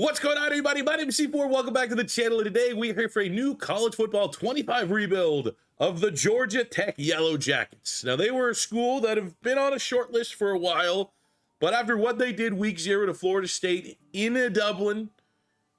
What's going on, everybody? My name is C4. Welcome back to the channel. And today we are here for a new college football 25 rebuild of the Georgia Tech Yellow Jackets. Now, they were a school that have been on a short list for a while, but after what they did week 0 to Florida State in Dublin,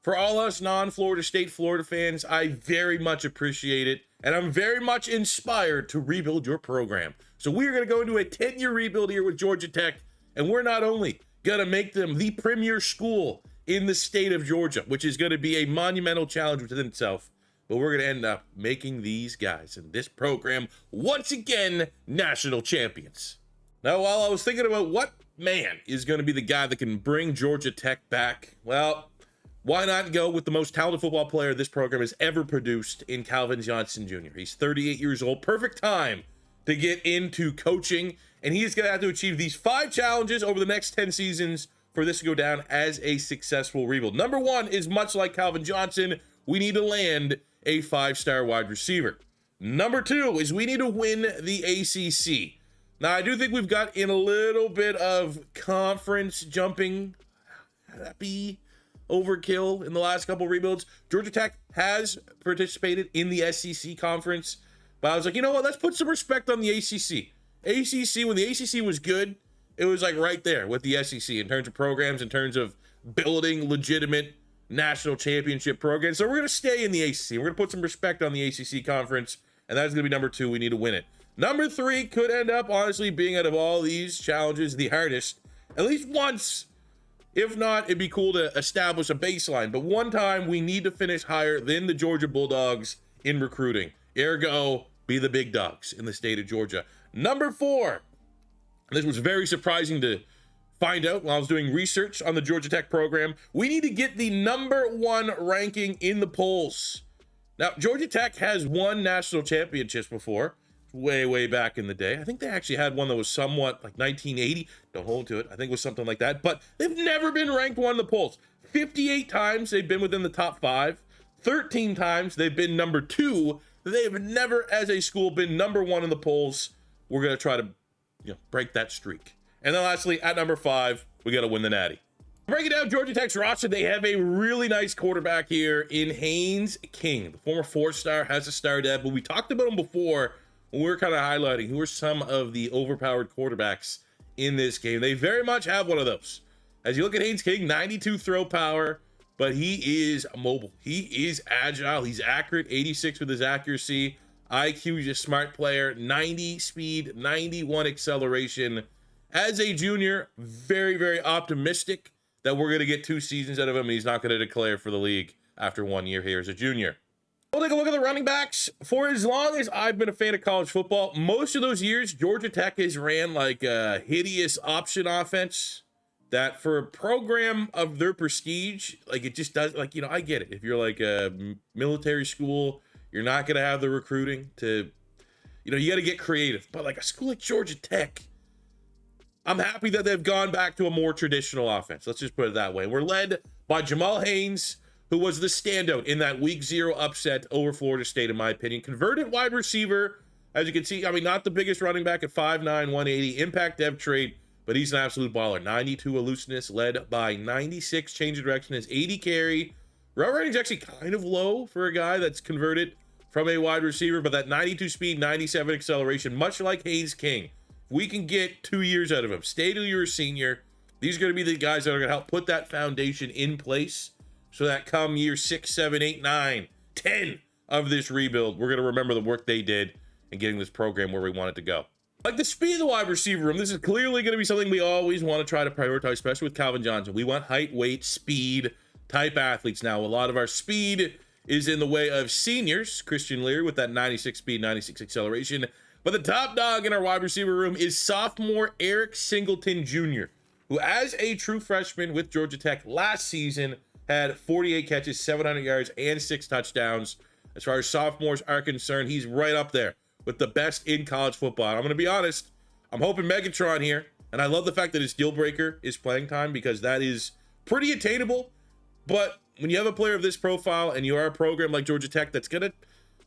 for all us non-Florida State Florida fans, I very much appreciate it, and I'm very much inspired to rebuild your program. So we're going to go into a 10-year rebuild here with Georgia Tech, and we're not only going to make them the premier school in the state of Georgia, which is going to be a monumental challenge within itself, but we're going to end up making these guys in this program once again national champions. Now, while I was thinking about what man is going to be the guy that can bring Georgia Tech back, well, why not go with the most talented football player this program has ever produced in Calvin Johnson Jr. He's 38 years old, perfect time to get into coaching, and he's going to have to achieve these 5 challenges over the next 10 seasons for this to go down as a successful rebuild. Number 1 is much like Calvin Johnson. We need to land a 5-star wide receiver. Number 2 is we need to win the ACC. Now, I do think we've got in a little bit of conference jumping. Would that be overkill in the last couple rebuilds? Georgia Tech has participated in the SEC conference, but I was like, you know what? Let's put some respect on the ACC. When the ACC was good, it was like right there with the SEC in terms of programs, in terms of building legitimate national championship programs. So we're going to stay in the ACC. We're going to put some respect on the ACC conference, and that's going to be number 2. We need to win it. Number 3 could end up, honestly, being out of all these challenges the hardest, at least once. If not, it'd be cool to establish a baseline. But one time, we need to finish higher than the Georgia Bulldogs in recruiting. Ergo, be the big dogs in the state of Georgia. Number 4. This was very surprising to find out while I was doing research on the Georgia Tech program. We need to get the number 1 ranking in the polls. Now, Georgia Tech has won national championships before, way back in the day. I think they actually had one that was somewhat like 1980. Don't hold to it. I think it was something like that. But they've never been ranked 1 in the polls. 58 times they've been within the top 5. 13 times they've been number 2. They've never, as a school, been number 1 in the polls. We're going to try to break that streak. And then lastly, at number 5, we got to win the Natty. Breaking down Georgia Tech's roster, they have a really nice quarterback here in Haynes King. The former 4-star, has a star dad, but we talked about him before when we were kind of highlighting who are some of the overpowered quarterbacks in this game. They very much have one of those. As you look at Haynes King, 92 throw power, but he is mobile. He is agile. He's accurate, 86 with his accuracy. IQ, he's a smart player, 90 speed, 91 acceleration. As a junior, very optimistic that we're going to get 2 seasons out of him, and he's not going to declare for the league after 1 year here as a junior. We'll take a look at the running backs. For as long as I've been a fan of college football, most of those years, Georgia Tech has ran like a hideous option offense that for a program of their prestige, like it just does, like, I get it. If you're like a military school, you're not going to have the recruiting to, you got to get creative. But like a school like Georgia Tech, I'm happy that they've gone back to a more traditional offense. Let's just put it that way. We're led by Jamal Haynes, who was the standout in that week 0 upset over Florida State, in my opinion. Converted wide receiver, as you can see, not the biggest running back at 5'9", 180. Impact dev trait, but he's an absolute baller. 92 elusiveness, led by 96 change of direction, his 80 carry. Route running is actually kind of low for a guy that's converted from a wide receiver, but that 92 speed, 97 acceleration, much like Haynes King. If we can get 2 years out of him, stay till you're a senior, these are going to be the guys that are going to help put that foundation in place so that come year 6, 7, 8, 9, 10 of this rebuild, we're going to remember the work they did in getting this program where we want it to go. Like the speed of the wide receiver room, this is clearly going to be something we always want to try to prioritize, especially with Calvin Johnson. We want height, weight, speed type athletes. Now, a lot of our speed is in the way of seniors. Christian Leary with that 96 speed, 96 acceleration. But the top dog in our wide receiver room is sophomore Eric Singleton Jr., who as a true freshman with Georgia Tech last season had 48 catches, 700 yards, and 6 touchdowns. As far as sophomores are concerned, he's right up there with the best in college football. I'm going to be honest, I'm hoping Megatron here, and I love the fact that his deal breaker is playing time because that is pretty attainable. But when you have a player of this profile and you are a program like Georgia Tech we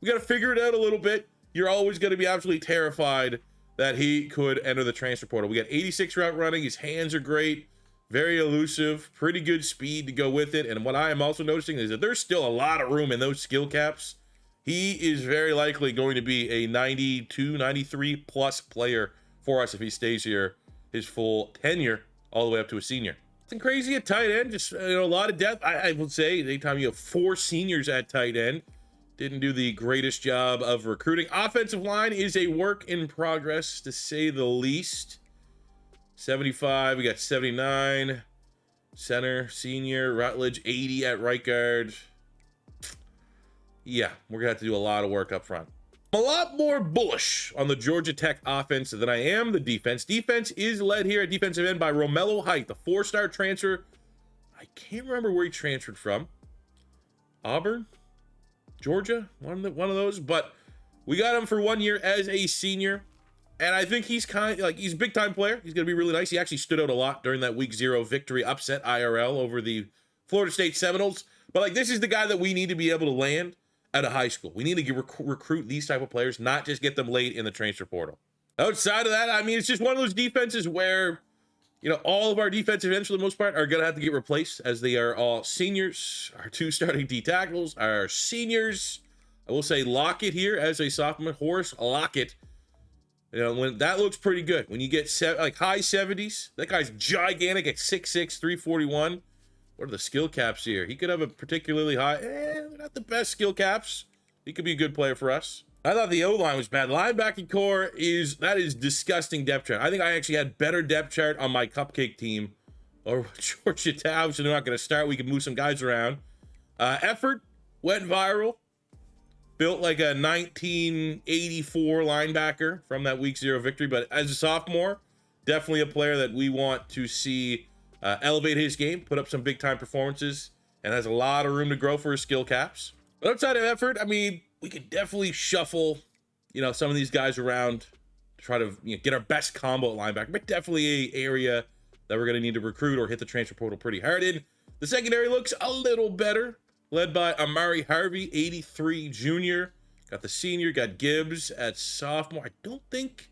got to figure it out a little bit, you're always going to be absolutely terrified that he could enter the transfer portal. We got 86 route running. His hands are great. very elusive, pretty good speed to go with it. And what I am also noticing is that there's still a lot of room in those skill caps. He is very likely going to be a 92, 93 plus player for us if he stays here his full tenure all the way up to a senior. It's crazy at tight end, just a lot of depth. I would say anytime you have 4 seniors at tight end, didn't do the greatest job of recruiting. Offensive line is a work in progress, to say the least. 75, we got 79. Center, senior, Rutledge, 80 at right guard. Yeah, we're going to have to do a lot of work up front. I'm a lot more bullish on the Georgia Tech offense than I am the defense. Defense is led here at defensive end by Romello Height, the 4-star transfer. I can't remember where he transferred from. Auburn? Georgia? One of those. But we got him for 1 year as a senior. And I think he's he's a big time player. He's going to be really nice. He actually stood out a lot during that week 0 victory upset IRL over the Florida State Seminoles. But this is the guy that we need to be able to land out of high school. We need to recruit these type of players, not just get them late in the transfer portal. Outside of that, it's just one of those defenses where, all of our defensive ends for the most part are going to have to get replaced, as they are all seniors. Our 2 starting D tackles are seniors. I will say Lockett here as a sophomore. Horace Lockett. When that looks pretty good. When you get high 70s, that guy's gigantic at 6'6", 341. What are the skill caps here? He could have a particularly high, not the best skill caps. He could be a good player for us. I thought the O-line was bad. Linebacking core is disgusting depth chart. I think I actually had better depth chart on my cupcake team, or Georgia Tech, so they're not going to start. We can move some guys around. Effort went viral. Built like a 1984 linebacker from that week 0 victory, but as a sophomore, definitely a player that we want to see elevate his game, put up some big time performances, and has a lot of room to grow for his skill caps. But outside of Effort, we could definitely shuffle, some of these guys around to try to get our best combo at linebacker, but definitely an area that we're going to need to recruit or hit the transfer portal pretty hard in. The secondary looks a little better, led by Amari Harvey, 83 junior. Got the senior, got Gibbs at sophomore. I don't think,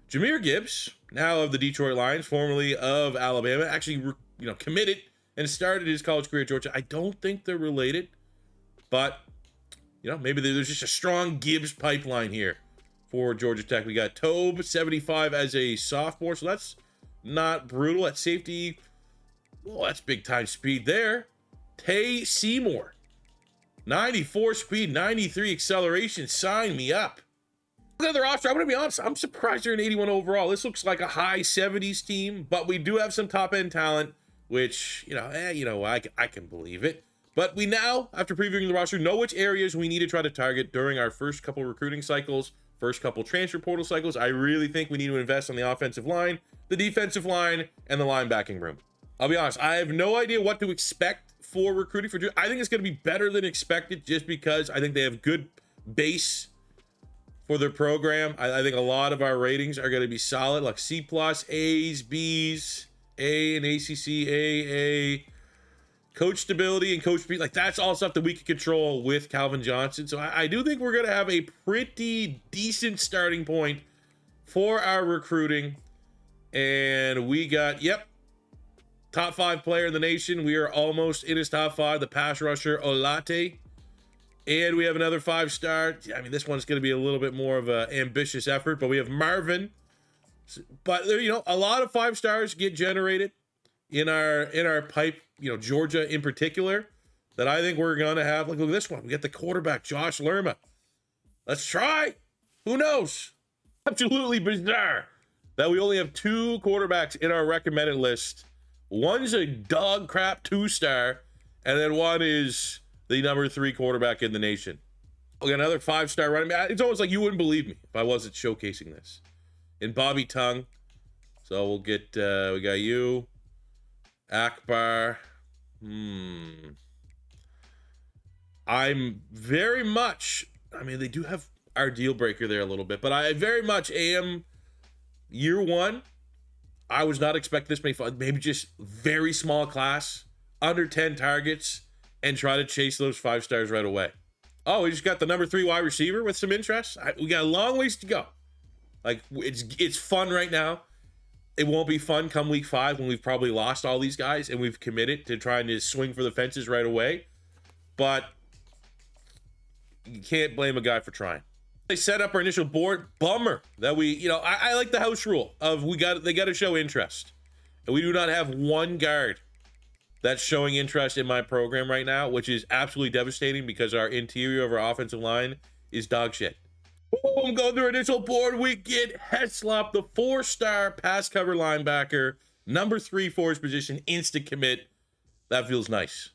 Jahmyr Gibbs, now of the Detroit Lions, formerly of Alabama, actually, committed and started his college career at Georgia. I don't think they're related, but, maybe there's just a strong Gibbs pipeline here for Georgia Tech. We got Tobe, 75 as a sophomore, so that's not brutal. At safety, well, that's big time speed there. Tay Seymour, 94 speed, 93 acceleration. Sign me up. Look at their roster. I'm going to be honest. I'm surprised they're an 81 overall. This looks like a high 70s team, but we do have some top end talent, which, I can believe it. But we now, after previewing the roster, know which areas we need to try to target during our first couple recruiting cycles, first couple transfer portal cycles. I really think we need to invest on the offensive line, the defensive line, and the linebacking room. I'll be honest. I have no idea what to expect for recruiting for. I think it's going to be better than expected, just because I think they have good base for their program. I think a lot of our ratings are going to be solid, like C+, A's, B's, A and ACC, A. Coach stability and coach speed, that's all stuff that we can control with Calvin Johnson. So I do think we're going to have a pretty decent starting point for our recruiting. And we got, top 5 player in the nation. We are almost in his top 5, the pass rusher Olate. And we have another 5-star. This one's going to be a little bit more of an ambitious effort, but we have Marvin. But a lot of 5-stars get generated in our pipe, Georgia in particular, that I think we're going to have. Look at this one. We get the quarterback, Josh Lerma. Let's try. Who knows? Absolutely bizarre that we only have 2 quarterbacks in our recommended list. One's a dog crap 2-star, and then one is the number 3 quarterback in the nation. We got another 5-star running back. It's almost like you wouldn't believe me if I wasn't showcasing this. In Bobby Tongue. So we'll get, we got you, Akbar. I'm very much, they do have our deal breaker there a little bit, but I very much am year 1. I was not expecting this many fun. Maybe just very small class, under 10 targets, and try to chase those 5 stars right away. Oh, we just got the number 3 wide receiver with some interest. We got a long ways to go. It's fun right now. it won't be fun come week 5 when we've probably lost all these guys and we've committed to trying to swing for the fences right away. But you can't blame a guy for trying. They set up our initial board. Bummer that we, I like the house rule of they got to show interest. And we do not have one guard that's showing interest in my program right now, which is absolutely devastating because our interior of our offensive line is dog shit. Boom, going through our initial board, we get Heslop, the 4-star pass cover linebacker, number 3 for his position, instant commit. That feels nice.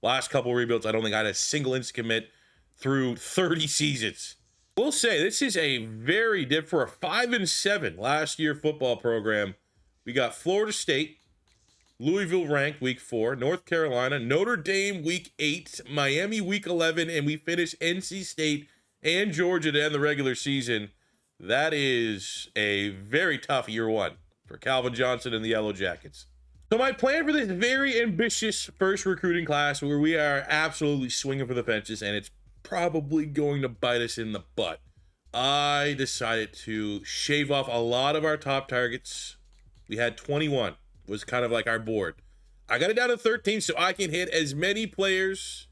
Last couple rebuilds, I don't think I had a single instant commit through 30 seasons. We'll say this is a very different for a 5-7 last year football program. We got Florida State, Louisville ranked week 4, North Carolina, Notre Dame week 8, Miami week 11, and we finish NC State and Georgia to end the regular season. That is a very tough year 1 for Calvin Johnson and the Yellow Jackets. So my plan for this very ambitious first recruiting class, where we are absolutely swinging for the fences, and it's probably going to bite us in the butt, I decided to shave off a lot of our top targets. We had 21, was kind of like our board. I got it down to 13 so I can hit as many players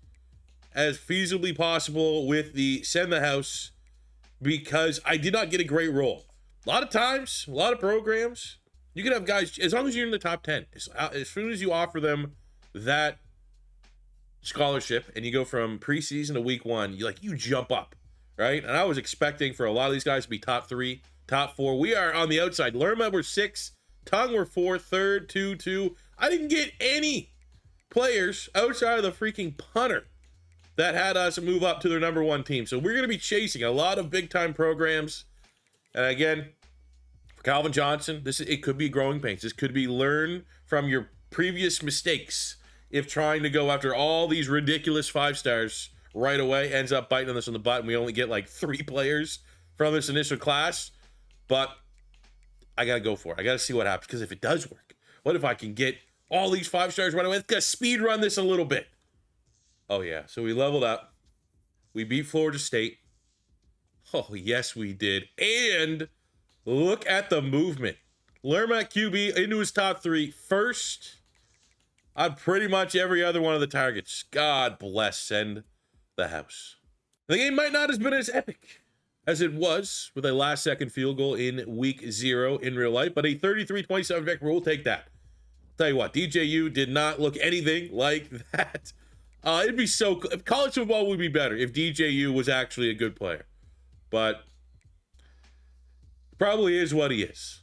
as feasibly possible with the send the house, because I did not get a great roll. A lot of times, a lot of programs, you can have guys, as long as you're in the top 10, as soon as you offer them that scholarship and you go from preseason to week 1, you jump up, right? And I was expecting for a lot of these guys to be top 3, top 4. We are on the outside. Lerma, we're 6. Tongue, we're 4. Third, 2. I didn't get any players outside of the freaking punter that had us move up to their number 1 team. So we're going to be chasing a lot of big-time programs. And again, for Calvin Johnson, it could be growing pains. This could be learn from your previous mistakes. If trying to go after all these ridiculous 5-stars right away ends up biting us on the butt, and we only get like 3 players from this initial class. But I got to go for it. I got to see what happens, because if it does work, what if I can get all these 5-stars right away? Let's go speed run this a little bit. Oh, yeah. So we leveled up. We beat Florida State. Oh, yes, we did. And look at the movement. Lerma at QB into his top 3. First on pretty much every other one of the targets. God bless, send the house. The game might not have been as epic as it was with a last-second field goal in week 0 in real life, but a 33-27 victory, we'll take that. Tell you what, DJU did not look anything like that. It'd be so cool. College football would be better if DJU was actually a good player. But probably is what he is.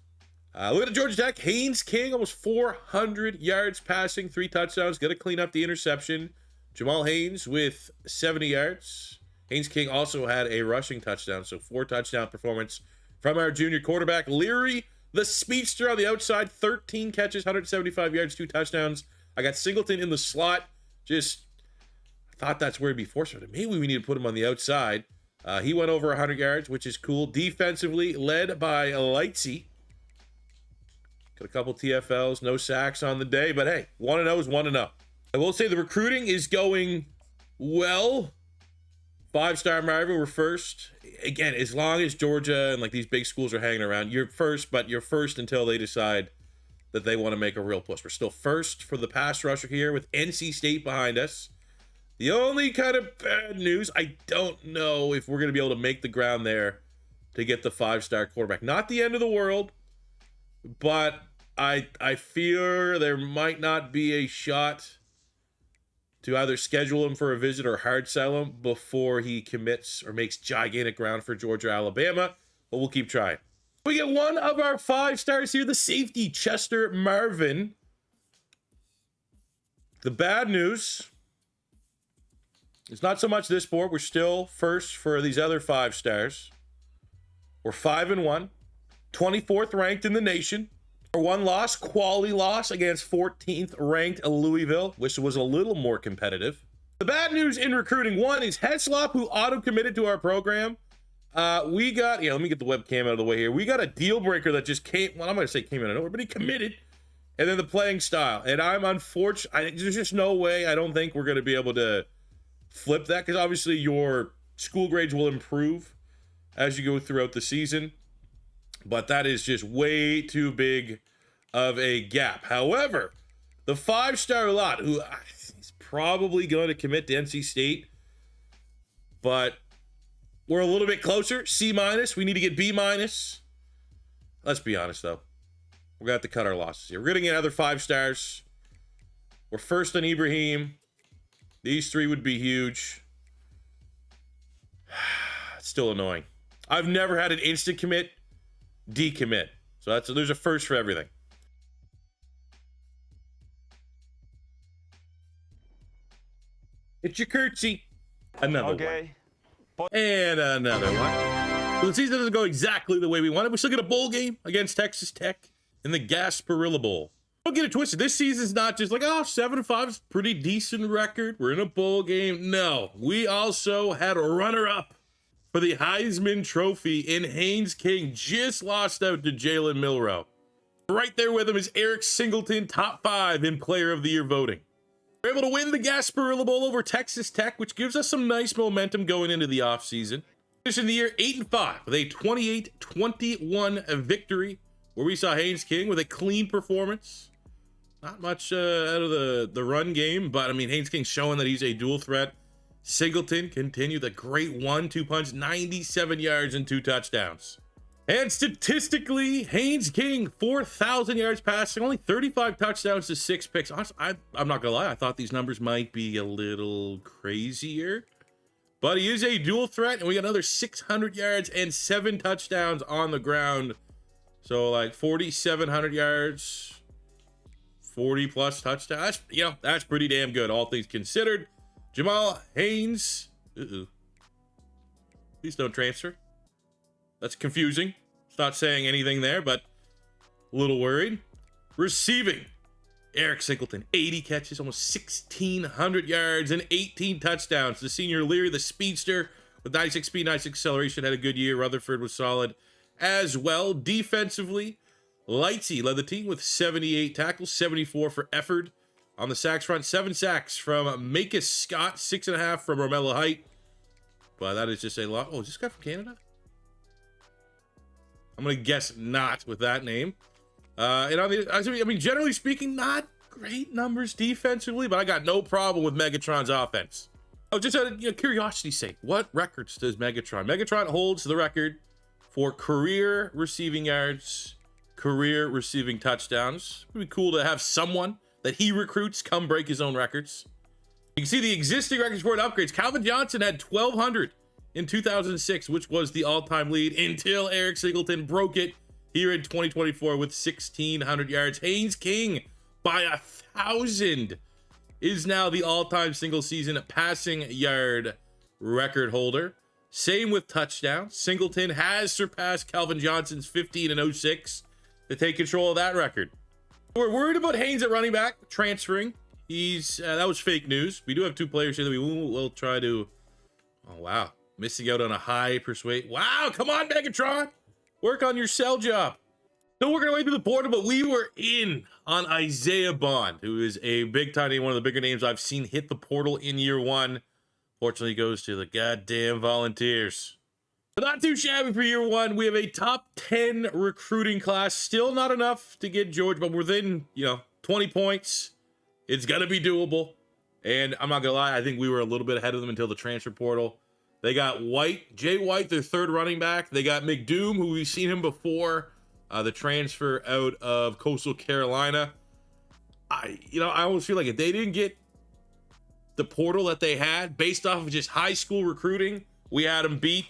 Look at Georgia Tech. Haynes King, almost 400 yards passing, 3 touchdowns. Got to clean up the interception. Jamal Haynes with 70 yards. Haynes King also had a rushing touchdown, so 4 touchdown performance from our junior quarterback. Leary, the speedster on the outside, 13 catches, 175 yards, 2 touchdowns. I got Singleton in the slot. I thought that's where he'd be forced. Maybe we need to put him on the outside. He went over 100 yards, which is cool. Defensively, led by Lightsey. Got a couple TFLs, no sacks on the day, but hey, 1-0 is 1-0. I will say the recruiting is going well. 5-star Marvin, we're first. Again, as long as Georgia and these big schools are hanging around, you're first, but you're first until they decide that they want to make a real push. We're still first for the pass rusher here with NC State behind us. The only kind of bad news, I don't know if we're going to be able to make the ground there to get the 5-star quarterback. Not the end of the world, but I fear there might not be a shot to either schedule him for a visit or hard sell him before he commits or makes gigantic ground for Georgia, Alabama. But we'll keep trying. We get one of our 5-stars here, the safety, Chester Marvin. The bad news, it's not so much this board. We're still first for these other 5-stars. We're 5-1, 24th ranked in the nation. Our 1 loss, quality loss against 14th ranked Louisville, which was a little more competitive. The bad news in recruiting, 1 is Heslop, who auto-committed to our program. We got, let me get the webcam out of the way here. We got a deal breaker that just came, well, I'm going to say came out of nowhere, but he committed. And then the playing style. And I'm unfortunate, there's just no way, I don't think we're going to be able to flip that, because obviously your school grades will improve as you go throughout the season. But that is just way too big of a gap. However, the 5-star lot, who is probably going to commit to NC State, but we're a little bit closer. C-. We need to get B-. Let's be honest, though. We're going to have to cut our losses here. We're going to get other 5 stars. We're first on Ibrahim. These 3 would be huge. It's still annoying. I've never had an instant commit, decommit. So there's a first for everything. It's your curtsy. Another one. And another one. Well, the season doesn't go exactly the way we wanted. We still get a bowl game against Texas Tech in the Gasparilla Bowl. Don't get it twisted. This season's not just like, oh, 7-5 is a pretty decent record. We're in a bowl game. No, we also had a runner-up for the Heisman Trophy in Haynes King. Just lost out to Jalen Milroe. Right there with him is Eric Singleton, top 5 in Player of the Year voting. We're able to win the Gasparilla Bowl over Texas Tech, which gives us some nice momentum going into the offseason. Finishing the year 8-5 with a 28-21 victory, where we saw Haynes King with a clean performance. Not much out of the run game, but I mean, Haynes King showing that he's a dual threat. Singleton continued the great 1-2 punch, 97 yards and 2 touchdowns. And statistically, Haynes King, 4,000 yards passing, only 35 touchdowns to 6 picks. Honestly, I'm not gonna lie, I thought these numbers might be a little crazier. But he is a dual threat, and we got another 600 yards and 7 touchdowns on the ground. So like 4,700 yards, 40 plus touchdowns. That's pretty damn good, all things considered. Jamal Haynes. Please don't transfer. That's confusing. It's not saying anything there, but a little worried. Receiving. Eric Singleton, 80 catches, almost 1,600 yards and 18 touchdowns. The senior Leary, the speedster, with 96 speed, 96 acceleration, had a good year. Rutherford was solid as well. Defensively, Lightsey led the team with 78 tackles, 74 for effort. On the sacks front, 7 sacks from Makis Scott, 6.5 from Romello Height. But that is just a lot. Oh, is this guy from Canada? I'm going to guess not with that name. And on the, I mean, generally speaking, not great numbers defensively, but I got no problem with Megatron's offense. Oh, just out of curiosity's sake, what records does Megatron? Megatron holds the record for career receiving yards, career receiving touchdowns. It'd be cool to have someone that he recruits come break his own records. You can see the existing records for upgrades. Calvin Johnson had 1,200 in 2006, which was the all-time lead until Eric Singleton broke it here in 2024 with 1,600 yards. Haynes King by 1,000 is now the all-time single season passing yard record holder. Same with touchdowns. Singleton has surpassed Calvin Johnson's 15 in 06 to take control of that record. We're worried about Haynes at running back transferring. He's that was fake news. We do have 2 players here that we will try to. Oh wow, missing out on a high persuade. Wow, come on, Megatron, work on your sell job. Still working our way through the portal, but we were in on Isaiah Bond, who is a big time name, one of the bigger names I've seen hit the portal in year 1. Fortunately, he goes to the goddamn Volunteers. But not too shabby for year 1. We have a top 10 recruiting class. Still not enough to get George, but within 20 points. It's gonna be doable. And I'm not gonna lie, I think we were a little bit ahead of them until the transfer portal. They got Jay White, their 3rd running back. They got McDoom, who we've seen him before, the transfer out of Coastal Carolina. I almost feel like if they didn't get the portal that they had based off of just high school recruiting, we had them beat.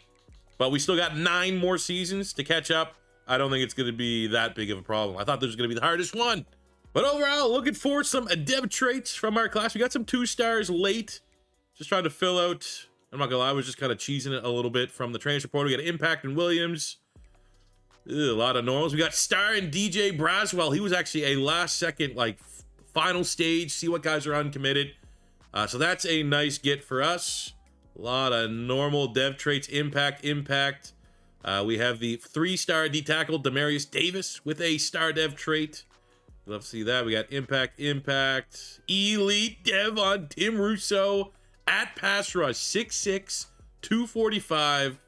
But we still got 9 more seasons to catch up. I don't think it's going to be that big of a problem. I thought this was going to be the hardest one. But overall, looking for some dev traits from our class. We got some 2 stars late. Just trying to fill out. I'm not going to lie, I was just kind of cheesing it a little bit from the transfer portal. We got Impact and Williams. A lot of normals. We got Star and DJ Braswell. He was actually a last second, final stage. See what guys are uncommitted. So that's a nice get for us. A lot of normal dev traits. Impact. We have the 3-star D-tackle, Demarius Davis, with a star dev trait. Love to see that. We got Impact. Elite dev on Tim Russo at pass rush. 6'6", 245.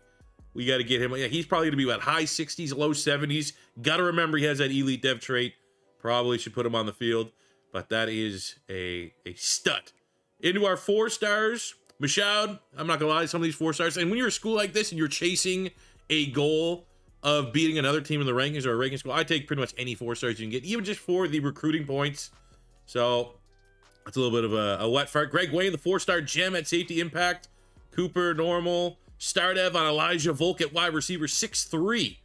We got to get him. Yeah, he's probably going to be high 60s, low 70s. Got to remember he has that elite dev trait. Probably should put him on the field, but that is a stud. Into our 4 stars. Michaud, I'm not gonna lie, some of these 4 stars. And when you're a school like this and you're chasing a goal of beating another team in the rankings or a ranking school, I take pretty much any 4 stars you can get, even just for the recruiting points. So that's a little bit of a wet fart. Greg Wayne, the 4-star gem at safety impact. Cooper, normal. Star Dev on Elijah Volk at wide receiver, 6'3".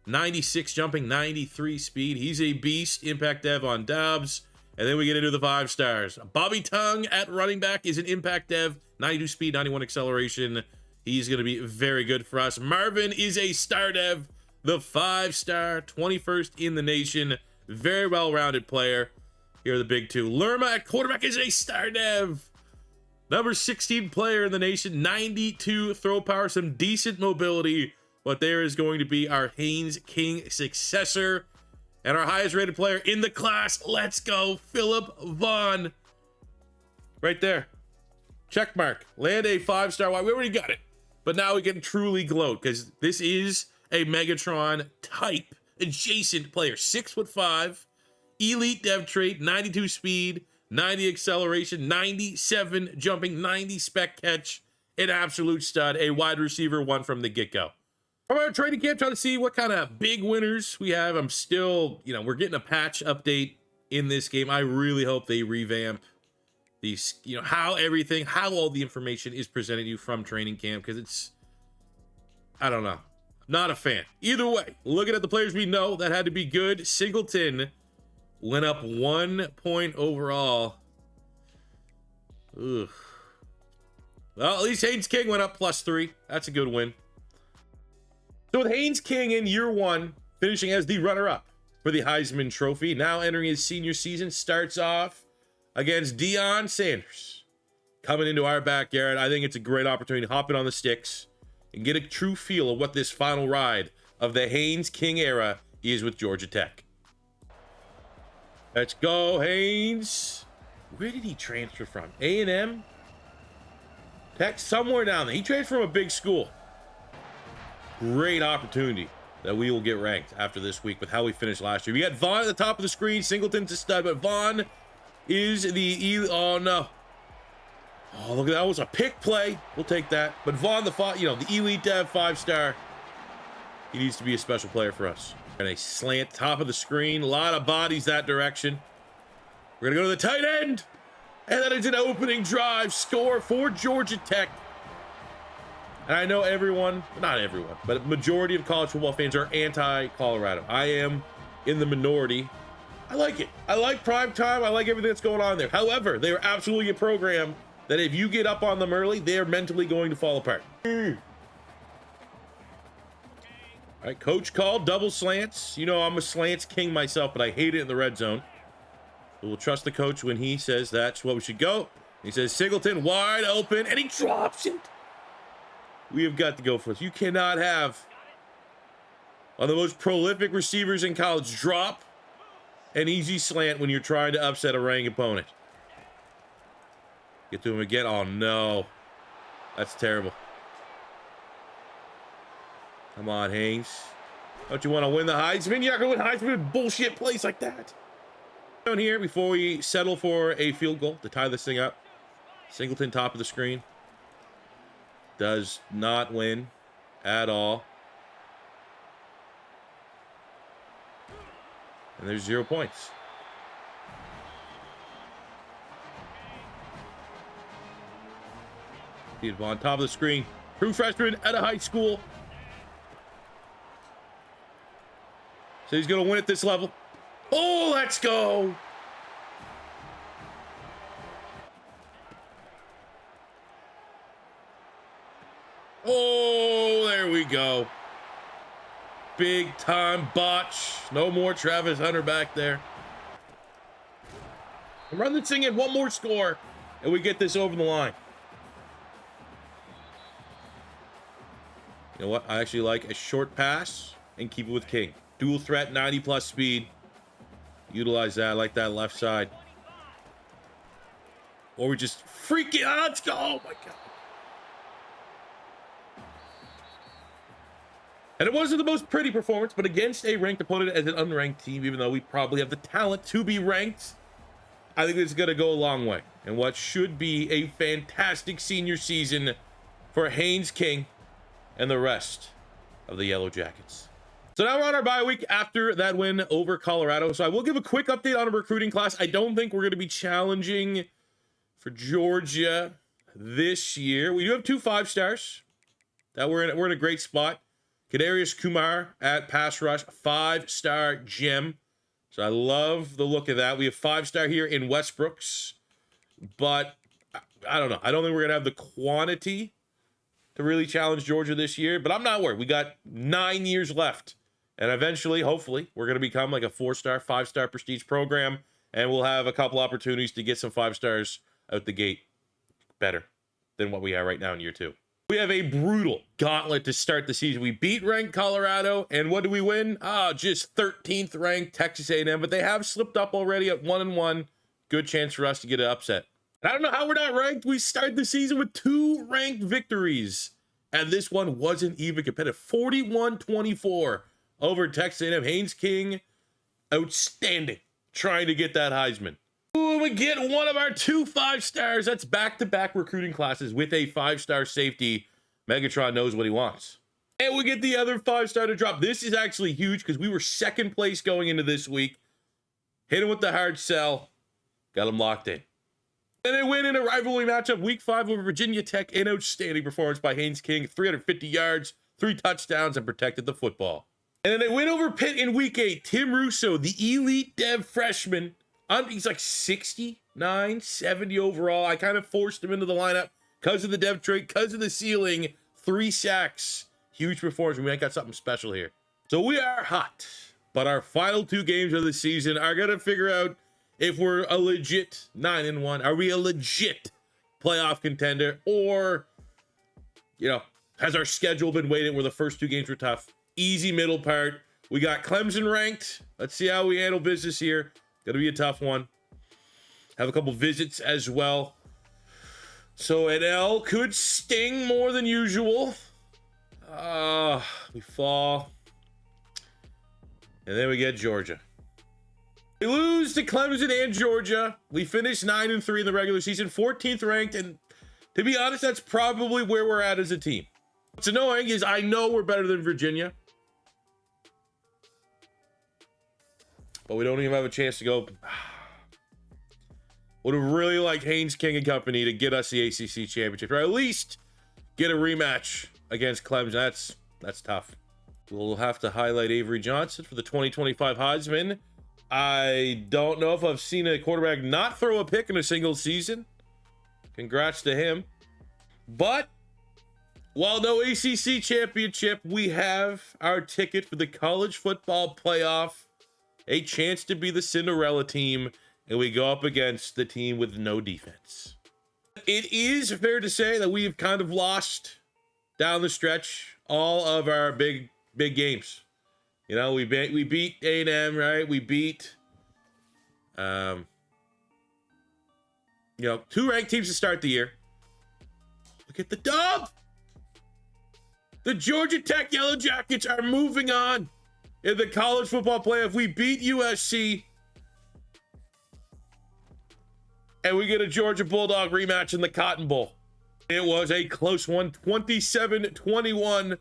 96 jumping, 93 speed. He's a beast. Impact Dev on Dobbs. And then we get into the 5 stars. Bobby Tongue at running back is an impact dev, 92 speed, 91 acceleration. He's going to be very good for us. Marvin is a star dev, the 5-star, 21st in the nation. Very well-rounded player. Here are the big 2. Lerma at quarterback is a star dev. Number 16 player in the nation, 92 throw power, some decent mobility. But there is going to be our Haynes King successor. And our highest rated player in the class, let's go, Philip Vaughn. Right there. Check mark. Land a 5-star wide. We already got it. But now we can truly gloat because this is a Megatron type adjacent player. 6'5", elite dev trait, 92 speed, 90 acceleration, 97 jumping, 90 spec catch. An absolute stud. A wide receiver 1 from the get-go. From our training camp, trying to see what kind of big winners we have. I'm still, we're getting a patch update in this game. I really hope they revamp these, how all the information is presented to you from training camp, because it's, I don't know. Not a fan. Either way, looking at the players we know, that had to be good. Singleton went up 1 point overall. Ugh. Well, at least Haynes King went up +3. That's a good win. So with Haynes King in year 1, finishing as the runner-up for the Heisman Trophy, now entering his senior season, starts off against Deion Sanders. Coming into our backyard, I think it's a great opportunity to hop in on the sticks and get a true feel of what this final ride of the Haynes King era is with Georgia Tech. Let's go, Haynes. Where did he transfer from? A&M? Tech, somewhere down there. He transferred from a big school. Great opportunity that we will get ranked after this week with how we finished last year. We got Vaughn at the top of the screen. Singleton's a stud, but Vaughn is oh no. Oh, look at that. Was a pick play. We'll take that. But Vaughn, the elite dev 5-star. He needs to be a special player for us. And a slant top of the screen. A lot of bodies that direction. We're gonna go to the tight end. And that is an opening drive score for Georgia Tech. And I know not everyone, but a majority of college football fans are anti-Colorado. I am in the minority. I like it. I like prime time. I like everything that's going on there. However, they are absolutely a program that if you get up on them early, they are mentally going to fall apart. All right, coach called double slants. I'm a slants king myself, but I hate it in the red zone. So we'll trust the coach when he says that's what we should go. He says Singleton wide open, and he drops it. We have got to go for this. You cannot have one of the most prolific receivers in college drop an easy slant when you're trying to upset a ranked opponent. Get to him again. Oh, no. That's terrible. Come on, Haynes. Don't you want to win the Heisman? You're not going to win Heisman with bullshit plays like that. Down here, before we settle for a field goal to tie this thing up. Singleton, top of the screen. Does not win at all. And there's 0 points. He's on top of the screen. True freshman at a high school. So he's going to win at this level. Oh, let's go. Oh, there we go. Big time botch. No more Travis Hunter back there. Run this thing in, one more score, and we get this over the line. You know what? I actually like a short pass and keep it with King. Dual threat, 90+ speed. Utilize that. I like that left side. Or we just freaking, let's go. Oh my God. And it wasn't the most pretty performance, but against a ranked opponent as an unranked team, even though we probably have the talent to be ranked, I think this is going to go a long way in what should be a fantastic senior season for Haynes King and the rest of the Yellow Jackets. So now we're on our bye week after that win over Colorado. So I will give a quick update on a recruiting class. I don't think we're going to be challenging for Georgia this year. We do have 2 5-stars that we're in a great spot. Kadarius Kumar at pass rush, 5-star gem. So I love the look of that. We have 5-star here in Westbrooks, but I don't know. I don't think we're going to have the quantity to really challenge Georgia this year, but I'm not worried. We got 9 years left, and eventually, hopefully, we're going to become like a 4-star, 5-star prestige program, and we'll have a couple opportunities to get some 5-stars out the gate better than what we have right now in year 2. We have a brutal gauntlet to start the season. We beat ranked Colorado, and what do we win? Just 13th ranked Texas A&M, but they have slipped up already at 1-1. Good chance for us to get an upset. I don't know how we're not ranked. We start the season with 2 ranked victories, and this one wasn't even competitive. 41-24 over Texas A&M. Haynes King, outstanding, trying to get that Heisman. Ooh, we get one of our 2 5-stars. That's back-to-back recruiting classes with a 5-star safety. Megatron knows what he wants. And we get the other 5-star to drop. This is actually huge because we were 2nd place going into this week. Hit him with the hard sell. Got him locked in. And they win in a rivalry matchup week 5 over Virginia Tech. An outstanding performance by Haynes King. 350 yards, 3 touchdowns, and protected the football. And then they win over Pitt in week 8. Tim Russo, the elite dev freshman. He's like 69, 70 overall. I kind of forced him into the lineup because of the dev trait, because of the ceiling. 3 sacks. Huge performance. We might got something special here. So we are hot. But our final 2 games of the season are going to figure out if we're a legit 9-1. Are we a legit playoff contender? Or, you know, has our schedule been waiting where the first 2 games were tough? Easy middle part. We got Clemson ranked. Let's see how we handle business here. Gonna be a tough one. Have a couple visits as well. So an L could sting more than usual. We fall. And then we get Georgia. We lose to Clemson and Georgia. We finished 9-3 in the regular season, 14th ranked, and to be honest, that's probably where we're at as a team. What's annoying is I know we're better than Virginia, but we don't even have a chance to go. Would have really liked Haynes King and company to get us the ACC championship, or at least get a rematch against Clemson. That's tough. We'll have to highlight Avery Johnson for the 2025 Heisman. I don't know if I've seen a quarterback not throw a pick in a single season. Congrats to him. But while no ACC championship, we have our ticket for the college football playoff. A chance to be the Cinderella team, and we go up against the team with no defense. It is fair to say that we've kind of lost down the stretch all of our big games. You know, we beat A&M, right? We beat, 2 ranked teams to start the year. Look at the dub. The Georgia Tech Yellow Jackets are moving on in the college football playoff. We beat USC. And we get a Georgia Bulldog rematch in the Cotton Bowl. It was a close one, 27-21.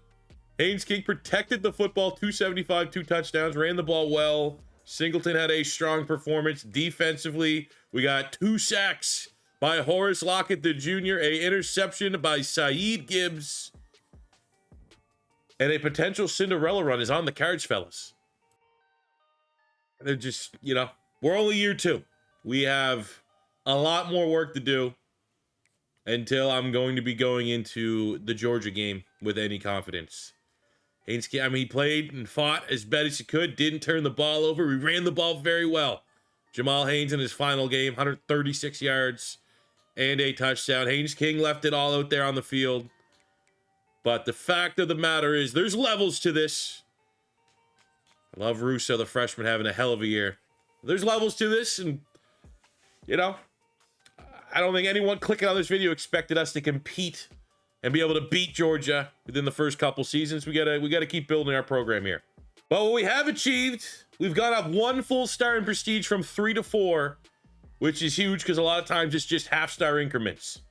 Haynes King protected the football, 275, 2 touchdowns, ran the ball well. Singleton had a strong performance defensively. We got 2 sacks by Horace Lockett, the junior, a interception by Saeed Gibbs, and a potential Cinderella run is on the cards, fellas. They're just, we're only year 2. We have a lot more work to do until I'm going to be going into the Georgia game with any confidence. Haynes King, he played and fought as best as he could, didn't turn the ball over. We ran the ball very well. Jamal Haynes in his final game, 136 yards and a touchdown. Haynes King left it all out there on the field. But the fact of the matter is there's levels to this. I love Russo, the freshman, having a hell of a year. There's levels to this, and, I don't think anyone clicking on this video expected us to compete and be able to beat Georgia within the first couple seasons. We gotta keep building our program here. But what we have achieved, we've gone up 1 full star in prestige from 3 to 4, which is huge because a lot of times it's just half-star increments.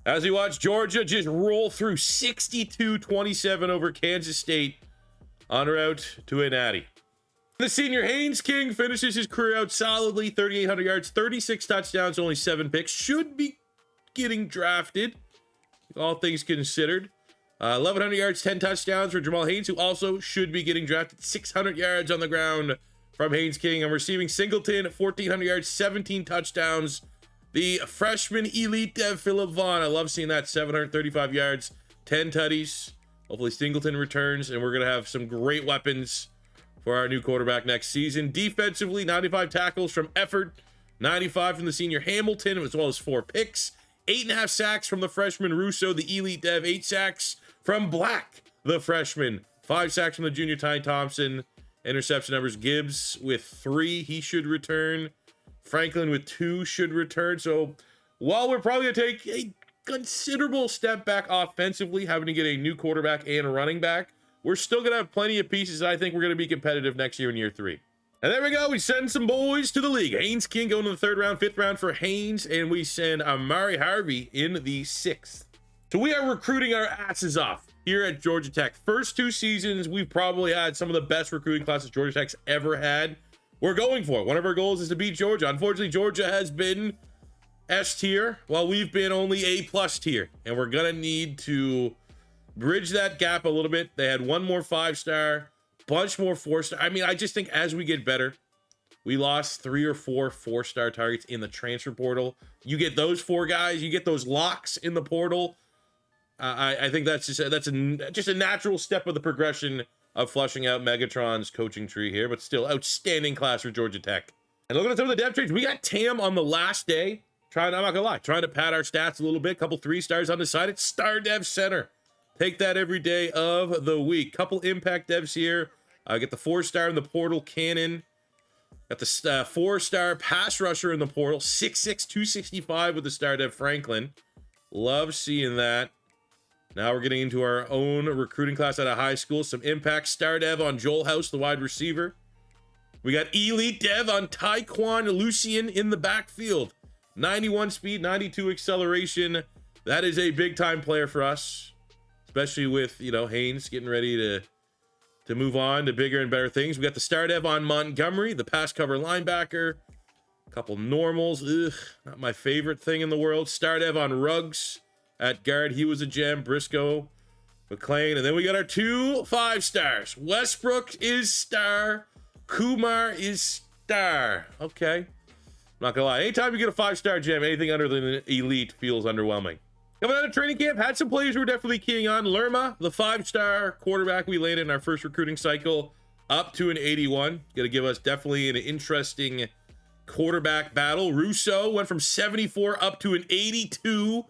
As we watch Georgia just roll through 62-27 over Kansas State on route to a natty. The senior Haynes King finishes his career out solidly, 3,800 yards, 36 touchdowns, only 7 picks. Should be getting drafted, all things considered. 1,100 yards, 10 touchdowns for Jamal Haynes, who also should be getting drafted. 600 yards on the ground from Haynes King. I'm receiving Singleton, 1,400 yards, 17 touchdowns. The freshman elite Dev Phillip Vaughn. I love seeing that. 735 yards, 10 tutties. Hopefully Singleton returns, and we're going to have some great weapons for our new quarterback next season. Defensively, 95 tackles from Effort, 95 from the senior Hamilton, as well as 4 picks. 8.5 sacks from the freshman Russo, the elite Dev. 8 sacks from Black, the freshman. 5 sacks from the junior Ty Thompson. Interception numbers, Gibbs with 3, he should return. Franklin with 2 should return. So while we're probably going to take a considerable step back offensively, having to get a new quarterback and a running back, we're still going to have plenty of pieces. I think we're going to be competitive next year in year 3. And there we go. We send some boys to the league. Haynes King going to the 3rd round, 5th round for Haynes, and we send Amari Harvey in the 6th. So we are recruiting our asses off here at Georgia Tech. First 2 seasons, we've probably had some of the best recruiting classes Georgia Tech's ever had. We're going for it. One of our goals is to beat Georgia. Unfortunately, Georgia has been S tier, while we've been only A+ tier, and we're gonna need to bridge that gap a little bit. They had 1 more 5-star, bunch more 4-star. I mean, I just think as we get better, we lost 3 or 4 4-star targets in the transfer portal. You get those 4 guys, you get those locks in the portal. I think that's just a natural step of the progression of flushing out Megatron's coaching tree here, but still outstanding class for Georgia Tech. And looking at some of the depth trades, we got Tam on the last day. I'm not gonna lie, trying to pad our stats a little bit. Couple 3-stars on the side. It's star dev center. Take that every day of the week. Couple impact devs here. Get the 4-star in the portal, Cannon. Got the 4-star pass rusher in the portal, 6'6", 265 with the star dev, Franklin. Love seeing that. Now we're getting into our own recruiting class at a high school. Some impact star dev on Joel House, the wide receiver. We got elite dev on Taekwon Lucian in the backfield. 91 speed, 92 acceleration. That is a big time player for us, especially with, you know, Haynes getting ready to move on to bigger and better things. We got the star dev on Montgomery, the pass cover linebacker. A couple normals. Ugh, not my favorite thing in the world. Star dev on Ruggs at guard. He was a gem. Briscoe, McLean. And then we got our 2 5-stars. Westbrook is star. Kumar is star. Okay. Not gonna lie. Anytime you get a 5-star gem, anything under than elite feels underwhelming. Coming out of training camp, had some players we were definitely keying on. Lerma, the 5-star quarterback we landed in our first recruiting cycle, up to an 81. Gonna give us definitely an interesting quarterback battle. Russo went from 74 up to an 82.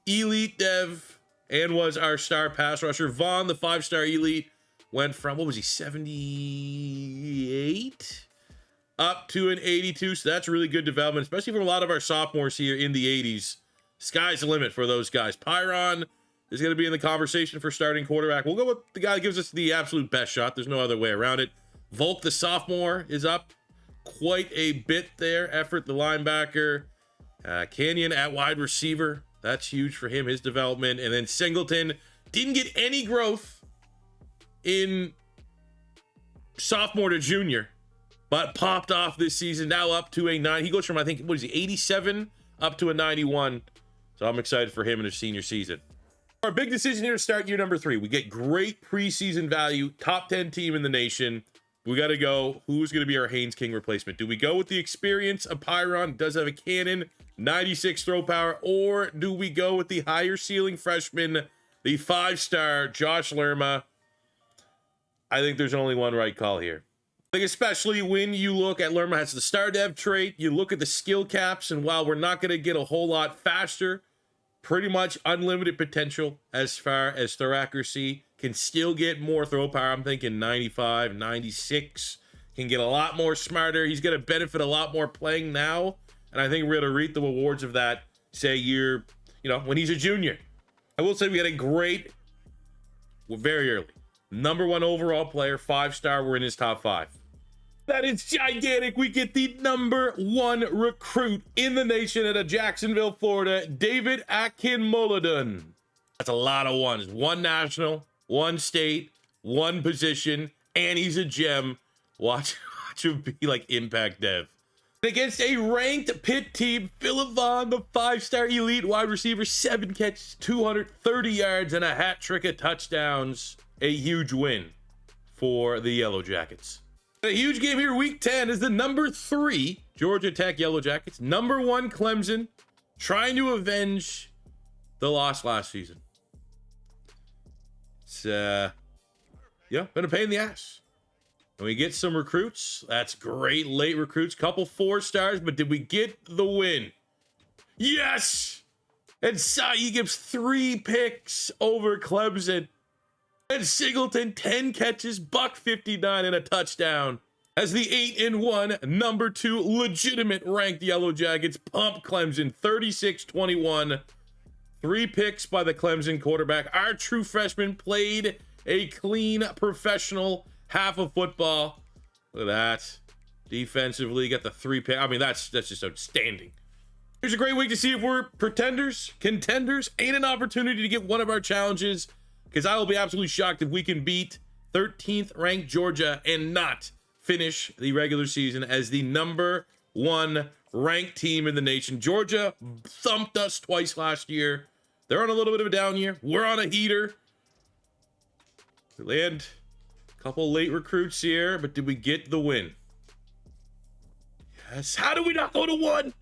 Elite dev, and was our star pass rusher. Vaughn, the 5-star elite, went from, what was he, 78 up to an 82. So that's really good development, especially from a lot of our sophomores here in the 80s. Sky's the limit for those guys. Pyron is going to be in the conversation for starting quarterback. We'll go with the guy that gives us the absolute best shot. There's no other way around it. Volk, the sophomore, is up quite a bit there. Effort, the linebacker. Canyon at wide receiver. That's huge for him, his development. And then Singleton didn't get any growth in sophomore to junior, but popped off this season, now up to a 9. He goes from, I think, what is he, 87 up to a 91. So I'm excited for him in his senior season. Our big decision here to start year number 3. We get great preseason value, top 10 team in the nation. We got to go, who's going to be our Haynes King replacement? Do we go with the experience of Pyron, does have a cannon, 96 throw power, or do we go with the higher ceiling freshman, the 5-star Josh Lerma? I think there's only one right call here. I think especially when you look at Lerma has the star dev trait, you look at the skill caps, and while we're not going to get a whole lot faster, pretty much unlimited potential as far as throw accuracy, can still get more throw power. I'm thinking 95, 96, can get a lot more smarter. He's going to benefit a lot more playing now. And I think we're going to reap the rewards of that, say, when he's a junior. I will say we had a great, well, very early, #1 overall player, 5-star. We're in his top 5. That is gigantic. We get the #1 recruit in the nation out of Jacksonville, Florida, David Akinmoladun. That's a lot of ones. 1 national, 1 state, 1 position, and he's a gem. Watch him be like impact dev. Against a ranked Pitt team, Philip Vaughn, the 5-star elite wide receiver, 7 catches, 230 yards, and a hat trick of touchdowns. A huge win for the Yellow Jackets. A huge game here, week 10, is the #3 Georgia Tech Yellow Jackets, #1 Clemson, trying to avenge the loss last season. It's, been a pain in the ass. And we get some recruits. That's great. Late recruits. Couple 4-stars, but did we get the win? Yes! And Sa'i gives 3 picks over Clemson. And Singleton, 10 catches, $159, and a touchdown. As the 8-1, #2 legitimate ranked Yellow Jackets pump Clemson 36-21. 3 picks by the Clemson quarterback. Our true freshman played a clean professional half of football. Look at that. Defensively, got the 3 pick. I mean, that's just outstanding. Here's a great week to see if we're pretenders, contenders, and an opportunity to get one of our challenges, because I will be absolutely shocked if we can beat 13th ranked Georgia and not finish the regular season as the #1 ranked team in the nation. Georgia thumped us twice last year. They're on a little bit of a down year. We're on a heater. We land a couple late recruits here, but did we get the win? Yes. How did we not go to 1?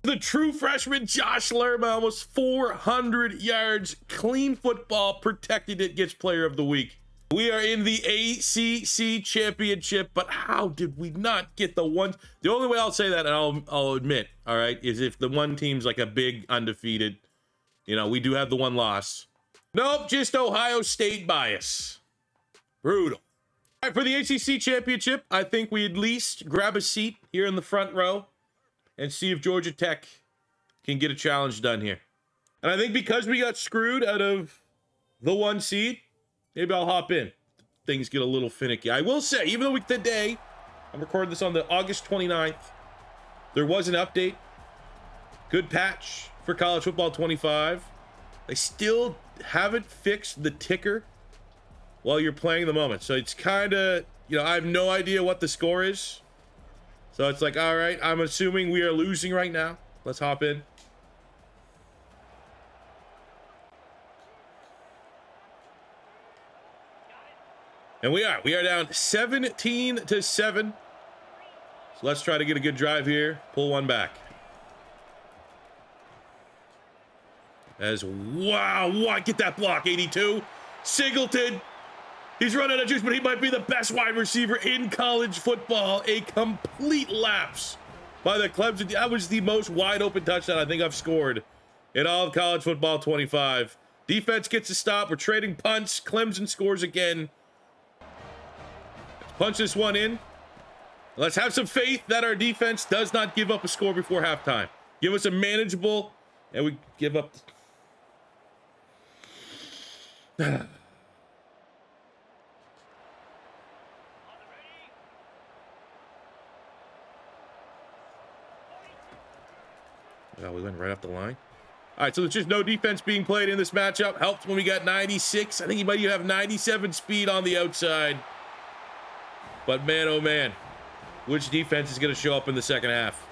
The true freshman Josh Lerma, almost 400 yards, clean football, protected it, gets player of the week. We are in the ACC championship, but how did we not get the 1? The only way I'll say that, and I'll admit, all right, is if the 1 team's like a big undefeated. You know, we do have the 1 loss. Nope, just Ohio State bias. Brutal. All right, for the ACC championship, I think we at least grab a seat here in the front row and see if Georgia Tech can get a challenge done here. And I think because we got screwed out of the 1 seed, maybe I'll hop in. Things get a little finicky. I will say, even though today, I'm recording this on the August 29th, there was an update. Good patch for College Football 25. They still haven't fixed the ticker while you're playing the moment. So it's kind of, I have no idea what the score is. So it's like, all right, I'm assuming we are losing right now. Let's hop in. And we are down 17-7. So let's try to get a good drive here. Pull one back. Wow, get that block, 82. Singleton. He's running out of juice, but he might be the best wide receiver in college football. A complete lapse by the Clemson. That was the most wide open touchdown I think I've scored in all of college football 25. Defense gets a stop. We're trading punts. Clemson scores again. Let's punch this one in. Let's have some faith that our defense does not give up a score before halftime. Give us a manageable, and we give up. Oh, we went right off the line. All right, so there's just no defense being played in this matchup. Helps when we got 96. I think he might even have 97 speed on the outside. But man, oh man, which defense is going to show up in the second half?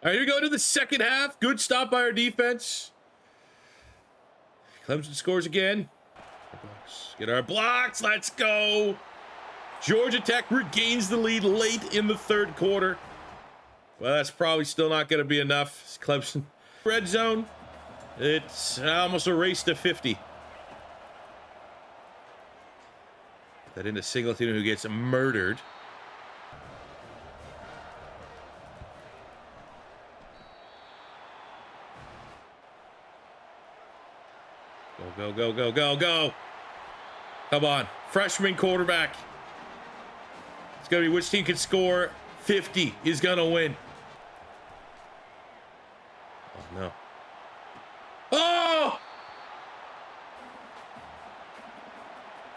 All right, here we go to the second half. Good stop by our defense. Clemson scores again. Get our blocks. Let's go. Georgia Tech regains the lead late in the third quarter. Well, that's probably still not going to be enough. It's Clemson red zone. It's almost a race to 50. That into Singleton, who gets murdered. Go. Come on. Freshman quarterback. It's going to be which team can score 50 is going to win. Oh, no. Oh!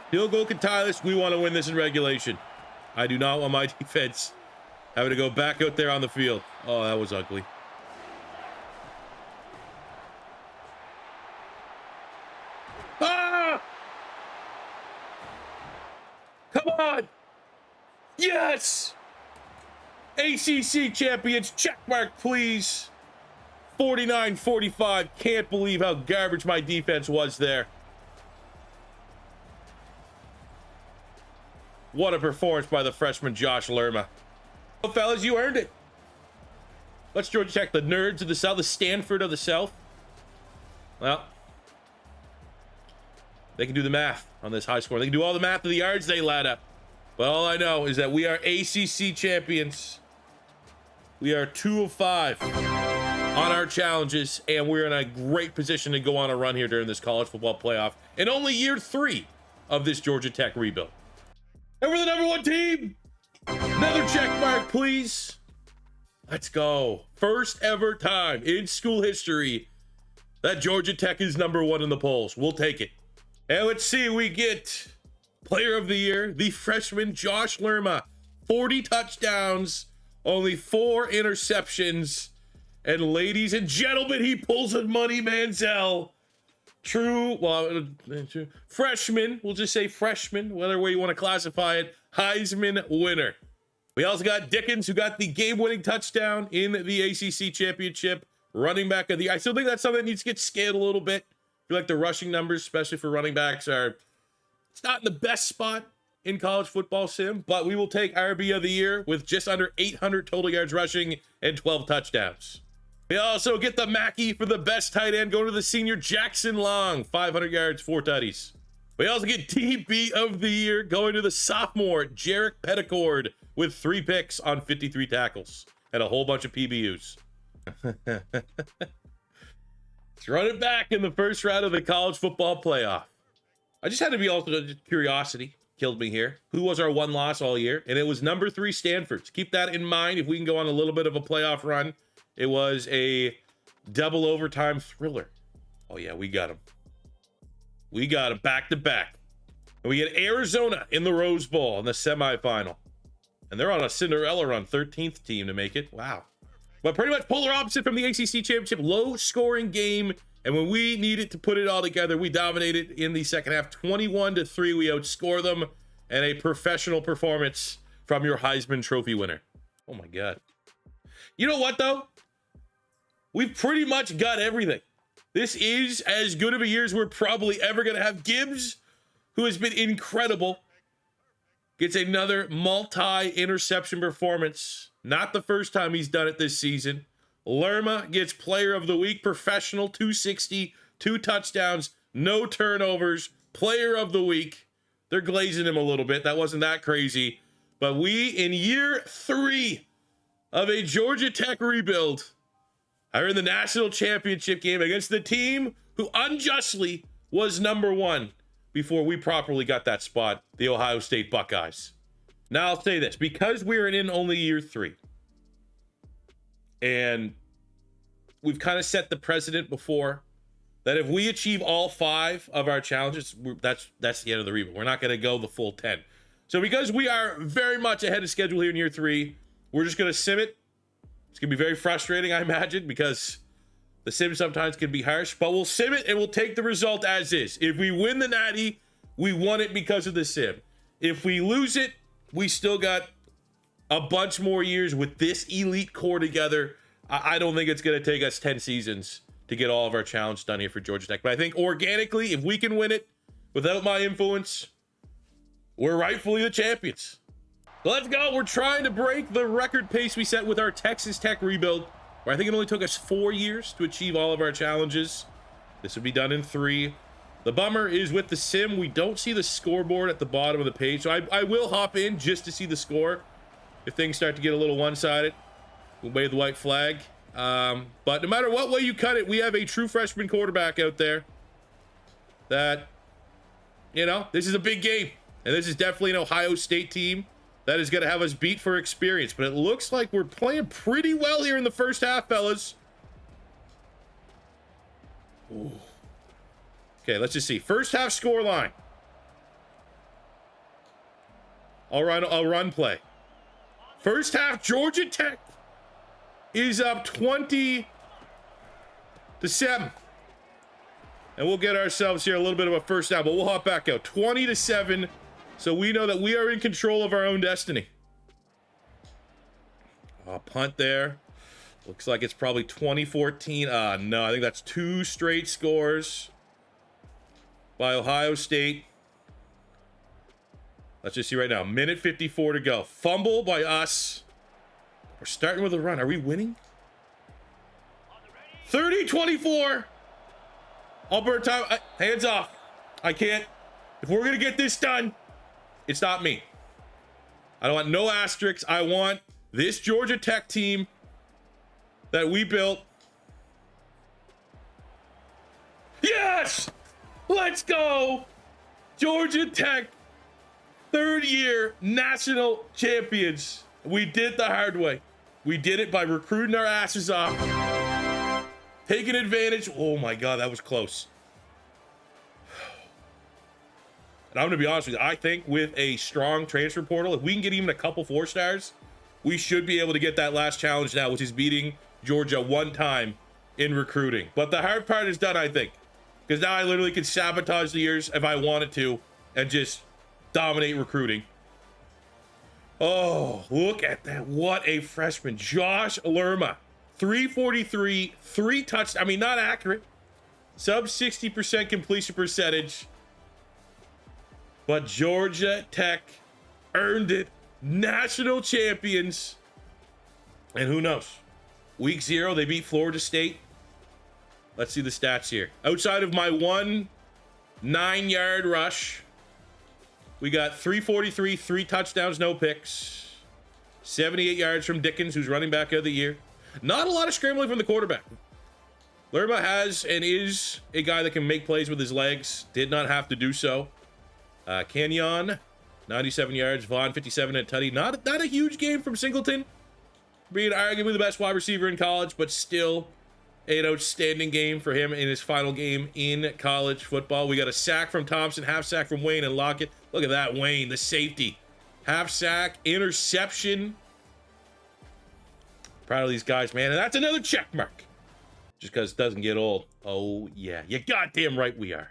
Field goal Katilis. We want to win this in regulation. I do not want my defense having to go back out there on the field. Oh, that was ugly. Ah! Come on! Yes! ACC champions, check mark, please. 49-45. Can't believe how garbage my defense was there. What a performance by the freshman Josh Lerma. Well, fellas, you earned it. Let's Georgia Tech, the nerds of the South, the Stanford of the South. Well, they can do the math on this high score. They can do all the math of the yards they led up. But all I know is that we are ACC champions. We are 2 of 5 on our challenges, and we're in a great position to go on a run here during this college football playoff in only year 3 of this Georgia Tech rebuild. And we're the number 1 team. Another check mark, please. Let's go. First ever time in school history that Georgia Tech is number 1 in the polls. We'll take it. And let's see, we get player of the year, the freshman Josh Lerma. 40 touchdowns, only 4 interceptions. And ladies and gentlemen, he pulls a Money Manziel. True freshman, we'll just say freshman, whatever way you want to classify it, Heisman winner. We also got Dickens, who got the game-winning touchdown in the ACC championship. Running back of the year. I still think that's something that needs to get scaled a little bit. I feel like the rushing numbers, especially for running backs, it's not in the best spot in college football sim, but we will take RB of the year with just under 800 total yards rushing and 12 touchdowns. We also get the Mackey for the best tight end, going to the senior Jackson Long, 500 yards, 4 tutties. We also get DB of the year, going to the sophomore Jarek Petticord with 3 picks on 53 tackles and a whole bunch of PBUs. Let's run it back in the first round of the college football playoff. I just had to be also just curiosity killed me here. Who was our 1 loss all year? And it was number 3 Stanford. So keep that in mind if we can go on a little bit of a playoff run. It was a double overtime thriller. Oh, yeah, we got him. We got him back to back. And we get Arizona in the Rose Bowl in the semifinal. And they're on a Cinderella run, 13th team to make it. Wow. But pretty much polar opposite from the ACC championship. Low scoring game. And when we needed to put it all together, we dominated in the second half. 21-3, we outscore them. And a professional performance from your Heisman Trophy winner. Oh, my God. You know what, though? We've pretty much got everything. This is as good of a year as we're probably ever going to have. Gibbs, who has been incredible, gets another multi-interception performance. Not the first time he's done it this season. Lerma gets player of the week, professional, 260, 2 touchdowns, no turnovers, player of the week. They're glazing him a little bit. That wasn't that crazy. But we, in year 3 of a Georgia Tech rebuild, are in the national championship game against the team who unjustly was number 1 before we properly got that spot, the Ohio State Buckeyes. Now I'll say this, because we're in only year 3, and we've kind of set the precedent before that if we achieve all 5 of our challenges, that's the end of the rebuild. We're not going to go the full 10. So because we are very much ahead of schedule here in year 3, we're just going to sim it. It's going to be very frustrating, I imagine, because the sim sometimes can be harsh, but we'll sim it and we'll take the result as is. If we win the natty, we won it because of the sim. If we lose it, we still got a bunch more years with this elite core together. I don't think it's going to take us 10 seasons to get all of our challenge done here for Georgia Tech. But I think organically, if we can win it without my influence, we're rightfully the champions. Let's go. We're trying to break the record pace we set with our Texas Tech rebuild, where I think it only took us 4 years to achieve all of our challenges. This would be done in 3. The bummer is with the sim, we don't see the scoreboard at the bottom of the page. So I will hop in just to see the score. If things start to get a little one-sided, we'll wave the white flag. But no matter what way you cut it, we have a true freshman quarterback out there that You know, this is a big game. And this is definitely an Ohio State team that is going to have us beat for experience. But it looks like we're playing pretty well here in the first half, fellas. Ooh. Okay, let's just see. First half score line. I'll run play. First half, Georgia Tech is up 20-7. And we'll get ourselves here a little bit of a first down, but we'll hop back out. 20-7. So we know that we are in control of our own destiny. Oh, punt there. Looks like it's probably 2014. No, I think that's 2 straight scores by Ohio State. Let's just see right now. Minute 54 to go. Fumble by us. We're starting with a run. Are we winning? 30-24. Alberta time. Hands off. I can't. If we're going to get this done, it's not me. I don't want no asterisks. I want this Georgia Tech team that we built. Yes! Let's go! Georgia Tech, 3rd year national champions. We did the hard way. We did it by recruiting our asses off. Taking advantage. Oh my God, that was close. And I'm going to be honest with you. I think with a strong transfer portal, if we can get even a couple 4 stars, we should be able to get that last challenge now, which is beating Georgia 1 time in recruiting. But the hard part is done, I think. Because now I literally can sabotage the years if I wanted to and just dominate recruiting. Oh, look at that. What a freshman. Josh Lerma. 343, 3 touchdowns. I mean, not accurate. Sub 60% completion percentage. But Georgia Tech earned it. National champions. And who knows? Week 0, they beat Florida State. Let's see the stats here. Outside of my 1 9-yard rush, we got 343, 3 touchdowns, no picks. 78 yards from Dickens, who's running back of the year. Not a lot of scrambling from the quarterback. Lerma has and is a guy that can make plays with his legs. Did not have to do so. Kenyon, 97 yards. Vaughn, 57 and tutty. Not a huge game from Singleton. Being arguably the best wide receiver in college, but still an outstanding game for him in his final game in college football. We got a sack from Thompson, half sack from Wayne and Lockett. Look at that, Wayne, the safety. Half sack, interception. Proud of these guys, man. And that's another check mark. Just because it doesn't get old. Oh, yeah. You goddamn right we are.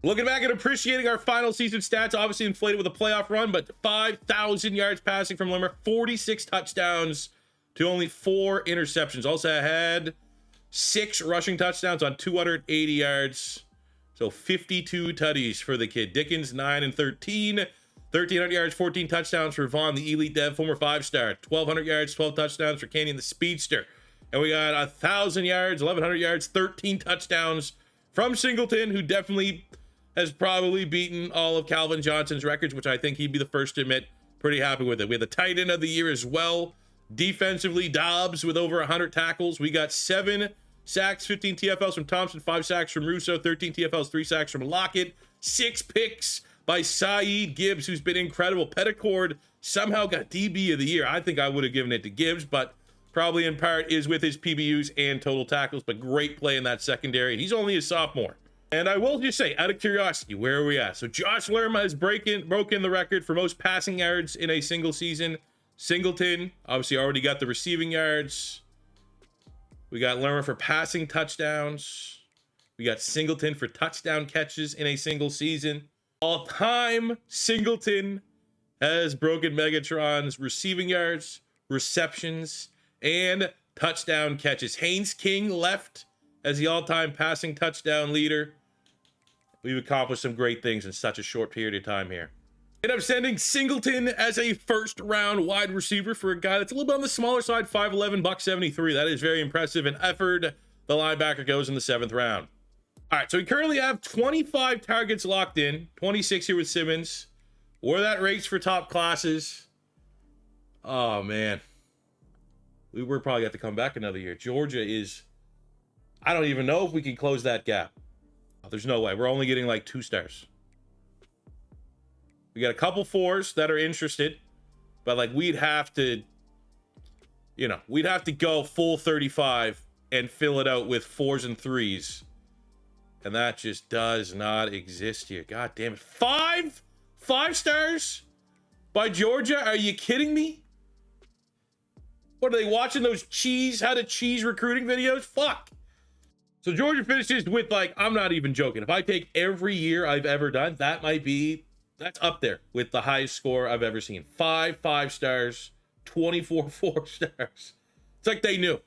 Looking back and appreciating our final season stats, obviously inflated with a playoff run, but 5,000 yards passing from Limmer, 46 touchdowns to only 4 interceptions. Also had 6 rushing touchdowns on 280 yards. So 52 tutties for the kid. Dickens, 9 and 13. 1,300 yards, 14 touchdowns for Vaughn, the elite dev, former 5-star. 1,200 yards, 12 touchdowns for Canyon, the speedster. And we got 1,000 yards, 1,100 yards, 13 touchdowns from Singleton, who definitely has probably beaten all of Calvin Johnson's records, which I think he'd be the first to admit. Pretty happy with it. We had the tight end of the year as well. Defensively, Dobbs with over 100 tackles. We got 7 sacks, 15 TFLs from Thompson, 5 sacks from Russo, 13 TFLs, 3 sacks from Lockett, 6 picks by Saeed Gibbs, who's been incredible. Petticord somehow got DB of the year. I think I would have given it to Gibbs, but probably in part is with his PBUs and total tackles, but great play in that secondary. He's only a sophomore. And I will just say, out of curiosity, where are we at? So Josh Lerma has broken the record for most passing yards in a single season. Singleton, obviously already got the receiving yards. We got Lerma for passing touchdowns. We got Singleton for touchdown catches in a single season. All-time, Singleton has broken Megatron's receiving yards, receptions, and touchdown catches. Haynes King left as the all-time passing touchdown leader. We've accomplished some great things in such a short period of time here. And I'm sending Singleton as a first-round wide receiver for a guy that's a little bit on the smaller side, 5'11", $173. That is very impressive. And Efford, the linebacker, goes in the 7th round. All right, so we currently have 25 targets locked in, 26 here with Simmons. Where that rates for top classes. Oh, man. We're probably have to come back another year. Georgia is... I don't even know if we can close that gap. There's no way. We're only getting like 2 stars. We got a couple 4s that are interested, but like we'd have to, you know, we'd have to go full 35 and fill it out with 4s and 3s. And that just does not exist here. God damn it. 5 stars by Georgia? Are you kidding me? What are they watching, those how to cheese recruiting videos? Fuck. So Georgia finishes with, like, I'm not even joking. If I take every year I've ever done, that's up there with the highest score I've ever seen. 5 stars, 24 4 stars. It's like they knew.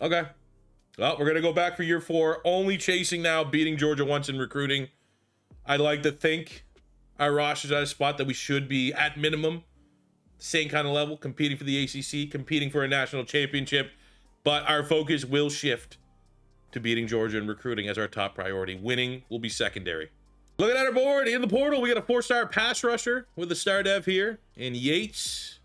Okay. Well, we're going to go back for year 4. Only chasing now, beating Georgia once in recruiting. I'd like to think our roster's at a spot that we should be, at minimum, same kind of level, competing for the ACC, competing for a national championship. But our focus will shift to beating Georgia in recruiting as our top priority. Winning will be secondary. Looking at our board, in the portal, we got a 4-star pass rusher with the star dev here in Yates.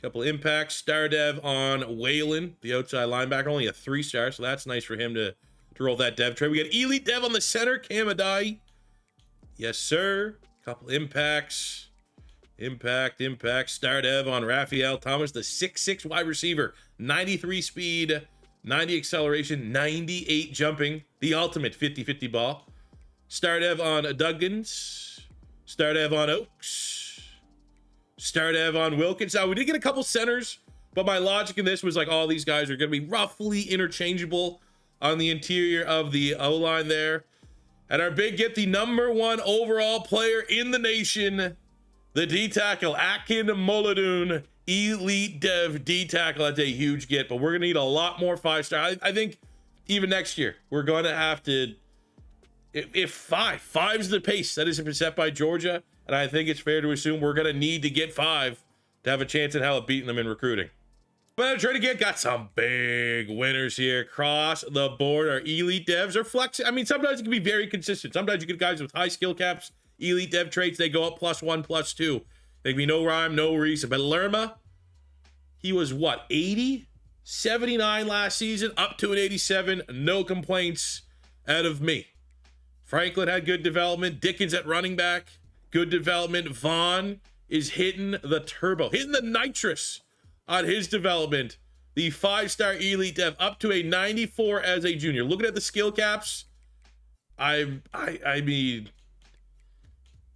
Couple impacts. Star dev on Whalen, the outside linebacker, only a 3-star, so that's nice for him to roll that dev trade. We got elite dev on the center, Cam Adai. Yes, sir. Couple impacts. Impact. Star dev on Raphael Thomas, the 6'6" wide receiver. 93 speed, 90 acceleration, 98 jumping. The ultimate 50-50 ball. Star dev on Duggins. Star dev on Oaks. Star dev on Wilkins. Now, we did get a couple centers, but my logic in this was like all these guys are going to be roughly interchangeable on the interior of the O-line there. And our big get, the #1 overall player in the nation, the D-tackle, Akin Moladoon, elite dev D-tackle. That's a huge get, but we're going to need a lot more 5-star. I think even next year, we're going to have to, if five's the pace that is set by Georgia, and I think it's fair to assume we're going to need to get 5 to have a chance at hell of beating them in recruiting. But I'm trying to got some big winners here across the board. Our elite devs are flexing. I mean, sometimes it can be very consistent. Sometimes you get guys with high skill caps, elite dev traits, they go up +1, +2. There can be no rhyme, no reason. But Lerma, he was what, 80? 79 last season, up to an 87. No complaints out of me. Franklin had good development. Dickens at running back, good development. Vaughn is hitting the turbo, hitting the nitrous on his development. The 5-star elite dev, up to a 94 as a junior. Looking at the skill caps, I mean,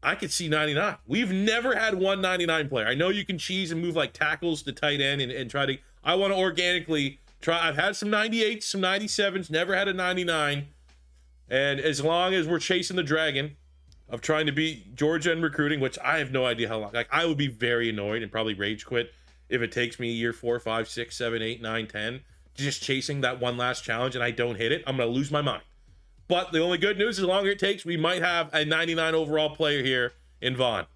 I could see 99. We've never had one 99 player. I know you can cheese and move like tackles to tight end and try to, I want to organically try. I've had some 98s, some 97s, never had a 99. And as long as we're chasing the dragon of trying to beat Georgia in recruiting, which I have no idea how long, like I would be very annoyed and probably rage quit if it takes me year 4, 5, 6, 7, 8, 9, 10, just chasing that one last challenge and I don't hit it, I'm going to lose my mind. But the only good news is the longer it takes, we might have a 99 overall player here in Vaughn.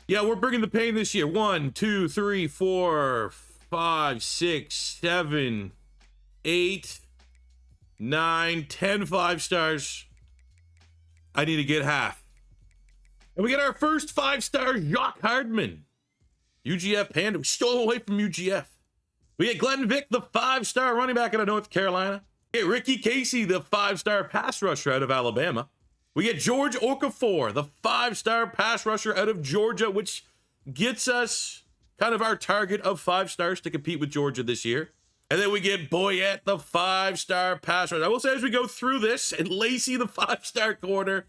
Yeah, we're bringing the pain this year. 1, 2, 3, 4, 5, 6, 7, 8, 9, 10 5-stars. I need to get half. And we get our first 5-star, Jacques Hardman. UGF Panda. We stole away from UGF. We get Glenn Vick, the 5-star running back out of North Carolina. We get Ricky Casey, the 5-star pass rusher out of Alabama. We get George Okafor, the 5-star pass rusher out of Georgia, which gets us kind of our target of 5 stars to compete with Georgia this year. And then we get Boyette, the 5-star pass rusher. I will say as we go through this, and Lacey, the 5-star corner.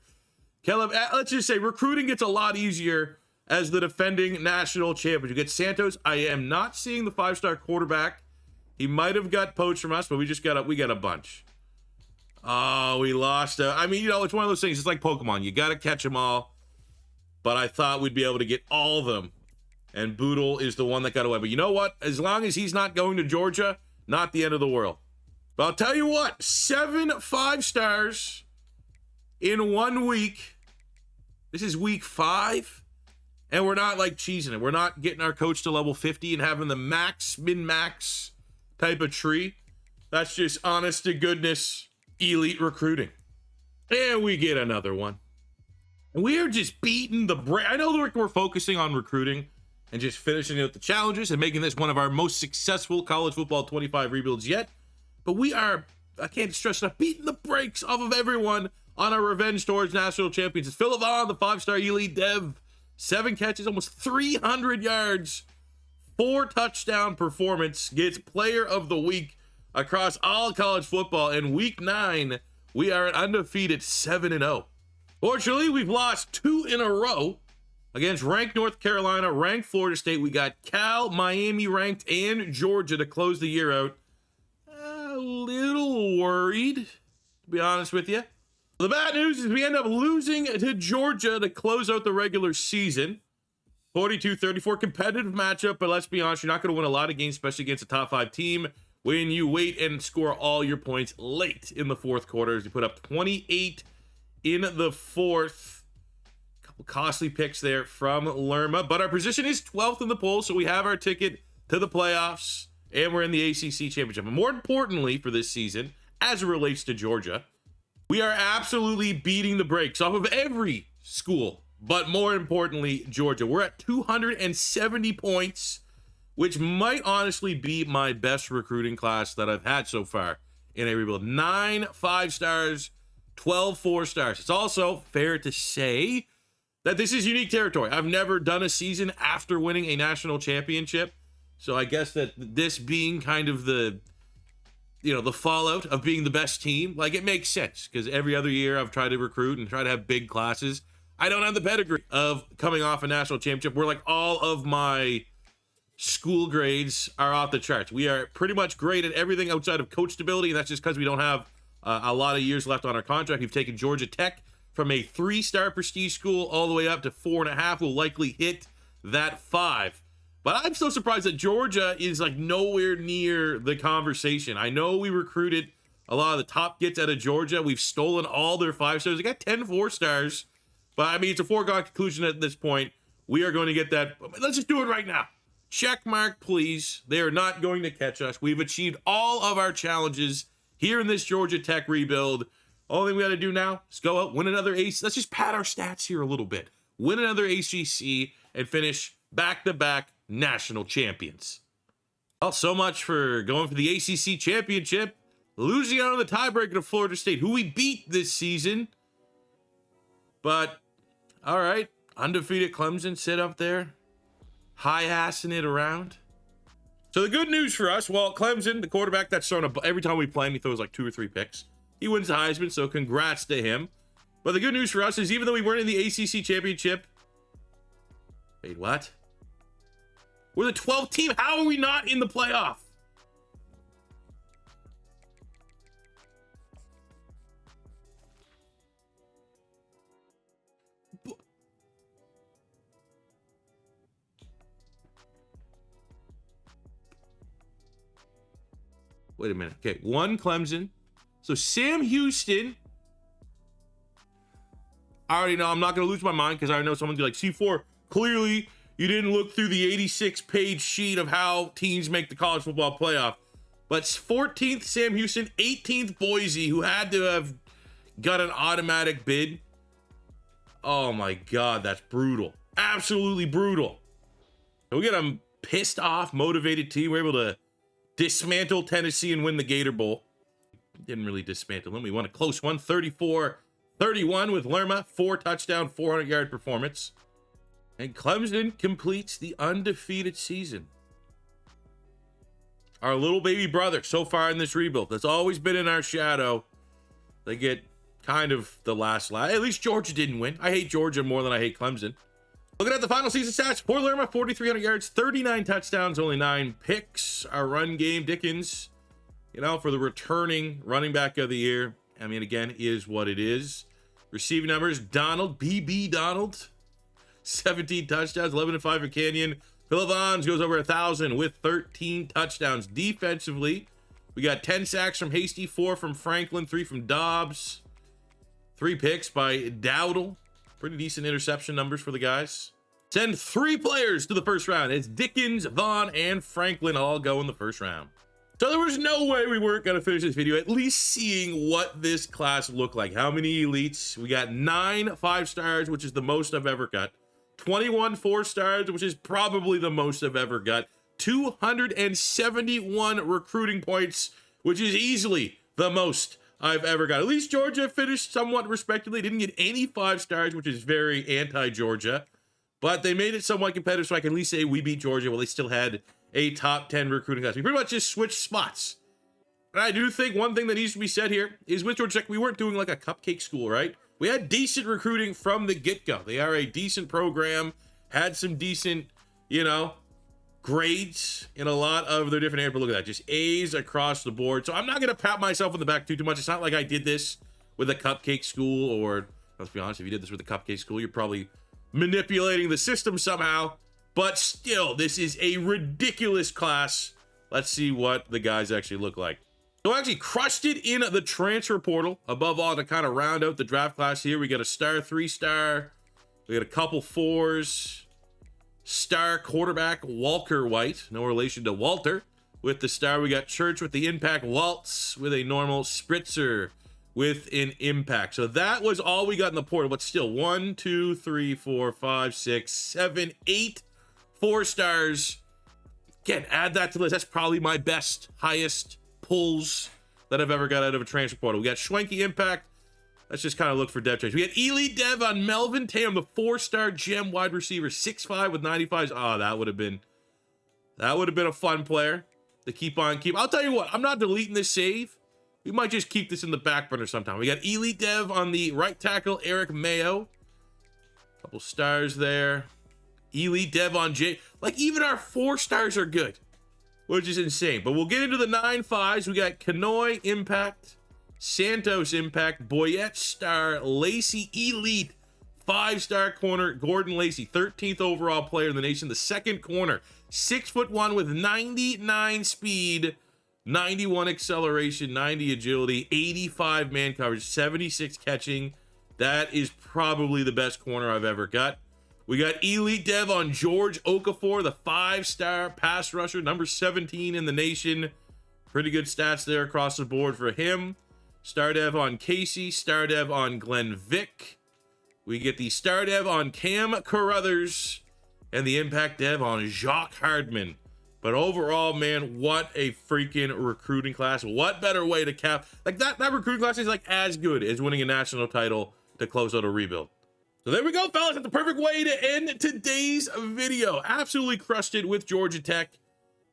Caleb, let's just say recruiting gets a lot easier as the defending national champion. You get Santos. I am not seeing the 5-star quarterback. He might have got poached from us, but we got a bunch. Oh, we lost. I mean, you know, it's one of those things. It's like Pokemon. You got to catch them all. But I thought we'd be able to get all of them. And Boodle is the one that got away. But you know what? As long as he's not going to Georgia, not the end of the world. But I'll tell you what, 7 5-stars in 1 week. This is week 5. And we're not like cheesing it. We're not getting our coach to level 50 and having the max, min-max type of tree. That's just honest to goodness elite recruiting. And we get another one. And we are just beating the brain. I know we're focusing on recruiting and just finishing out the challenges and making this one of our most successful college football 25 rebuilds yet. But we are, I can't stress enough, beating the brakes off of everyone on our revenge towards national champions. It's Philip Vaughn, the 5-star elite dev. 7 catches, almost 300 yards, 4 touchdown performance, gets player of the week across all college football. In week 9, we are an undefeated 7-0. Fortunately, we've lost 2 in a row against ranked North Carolina, ranked Florida State. We got Cal, Miami ranked, and Georgia to close the year out. A little worried, to be honest with you. The bad news is we end up losing to Georgia to close out the regular season. 42-34, competitive matchup, but let's be honest, you're not going to win a lot of games, especially against a top 5 team, when you wait and score all your points late in the fourth quarter. As you put up 28 in the fourth. A couple costly picks there from Lerma, but our position is 12th in the poll, so we have our ticket to the playoffs, and we're in the ACC championship. And more importantly for this season, as it relates to Georgia, we are absolutely beating the brakes off of every school, but more importantly, Georgia. We're at 270 points, which might honestly be my best recruiting class that I've had so far in a rebuild. 9 5-stars, 12 4-stars. It's also fair to say that this is unique territory. I've never done a season after winning a national championship. So I guess that this being kind of the fallout of being the best team, like, it makes sense, because every other year I've tried to recruit and try to have big classes. I don't have the pedigree of coming off a national championship where, like, all of my school grades are off the charts. We are pretty much great at everything outside of coach stability, and that's just because we don't have a lot of years left on our contract. We've taken Georgia Tech from a 3-star prestige school all the way up to 4.5. We'll likely hit that 5. But I'm still surprised that Georgia is, like, nowhere near the conversation. I know we recruited a lot of the top gets out of Georgia. We've stolen all their 5-stars. They got 10 4-stars. But, I mean, it's a foregone conclusion at this point. We are going to get that. Let's just do it right now. Check mark, please. They are not going to catch us. We've achieved all of our challenges here in this Georgia Tech rebuild. All thing we got to do now is go out, win another ACC. Let's just pad our stats here a little bit. Win another ACC and finish back-to-back national champions. Well, so much for going for the ACC championship. Losing out on the tiebreaker to Florida State, who we beat this season. But, all right, undefeated Clemson sit up there, high-assing it around. So the good news for us, well, Clemson, the quarterback that's thrown every time we play him, he throws like 2 or 3 picks. He wins the Heisman, so congrats to him. But the good news for us is even though we weren't in the ACC championship, wait, what? We're the 12th team. How are we not in the playoff? Wait a minute. Okay, 1 Clemson. So Sam Houston. I already know I'm not going to lose my mind because I know someone's like, C4, clearly you didn't look through the 86-page sheet of how teams make the college football playoff. But 14th, Sam Houston, 18th, Boise, who had to have got an automatic bid. Oh my God, that's brutal. Absolutely brutal. So we got a pissed off, motivated team. We're able to dismantle Tennessee and win the Gator Bowl. Didn't really dismantle them. We won a close one, 34-31 with Lerma, 4 touchdown, 400-yard performance. And Clemson completes the undefeated season. Our little baby brother so far in this rebuild that's always been in our shadow. They get kind of the last laugh. At least Georgia didn't win. I hate Georgia more than I hate Clemson. Looking at the final season stats for Lerma, 4,300 yards, 39 touchdowns, only 9 picks. Our run game, Dickens, for the returning running back of the year. I mean, again, is what it is. Receiving numbers, Donald, BB Donald, 17 touchdowns, 11-5 for Canyon. Phillip Vons goes over 1,000 with 13 touchdowns. Defensively, we got 10 sacks from Hasty, 4 from Franklin, 3 from Dobbs, 3 picks by Dowdle. Pretty decent interception numbers for the guys. Send 3 players to the first round. It's Dickens, Vaughn, and Franklin all go in the first round. So there was no way we weren't going to finish this video at least seeing what this class looked like. How many elites? We got 9 5-stars, which is the most I've ever got. 21 4-stars, which is probably the most I've ever got. 271 recruiting points, which is easily the most I've ever got. At least Georgia finished somewhat respectably. Didn't get any 5-stars, which is very anti-Georgia. but they made it somewhat competitive, so I can at least say we beat Georgia while they still had a top 10 recruiting class. We pretty much just switched spots. And I do think one thing that needs to be said here is with Georgia Tech, we weren't doing like a cupcake school, right? We had decent recruiting from the get-go. They are a decent program, had some decent, you know, grades in a lot of their different areas. But look at that, just A's across the board. So I'm not going to pat myself on the back too much. It's not like I did this with a cupcake school, or let's be honest, if you did this with a cupcake school, you're probably manipulating the system somehow. But still, this is a ridiculous class. Let's see what the guys actually look like. So actually crushed it in the transfer portal. Above all, to kind of round out the draft class here, we got a star 3-star. We got a couple 4s. Star quarterback Walker White, no relation to Walter. With the star, we got Church with the impact, Waltz with a normal, Spritzer with an impact. So that was all we got in the portal, but still 1, 2, 3, 4, 5, 6, 7, 8 4-stars. Again, add that to the list. That's probably my best, highest pulls that I've ever got out of a transfer portal. We got Schwenke impact. Let's just kind of look for dev trades. We had Elite Dev on Melvin Tam, the 4-star gem wide receiver, 6'5" with 95s. Oh, that would have been a fun player to keep. I'll tell you what, I'm not deleting this save. We might just keep this in the back burner sometime. We got Elite Dev on the right tackle, Eric Mayo. Couple stars there. Elite Dev on Jay. Like, even our 4-stars are good, which is insane. But we'll get into the 9-5s. We got Kanoy impact, Santos impact, Boyette star, Lacey elite, 5-star corner, Gordon Lacey, 13th overall player in the nation, the second corner, 6'1" with 99 speed, 91 acceleration, 90 agility, 85 man coverage, 76 catching. That is probably the best corner I've ever got. We got Elite Dev on George Okafor, the 5-star pass rusher, number 17 in the nation. Pretty good stats there across the board for him. Star Dev on Casey, Star Dev on Glenn Vick. We get the Star Dev on Cam Carruthers, and the Impact Dev on Jacques Hardman. But overall, man, what a freaking recruiting class. What better way to cap? Like, that recruiting class is like as good as winning a national title to close out a rebuild. So there we go, fellas. That's the perfect way to end today's video. Absolutely crushed it with Georgia Tech.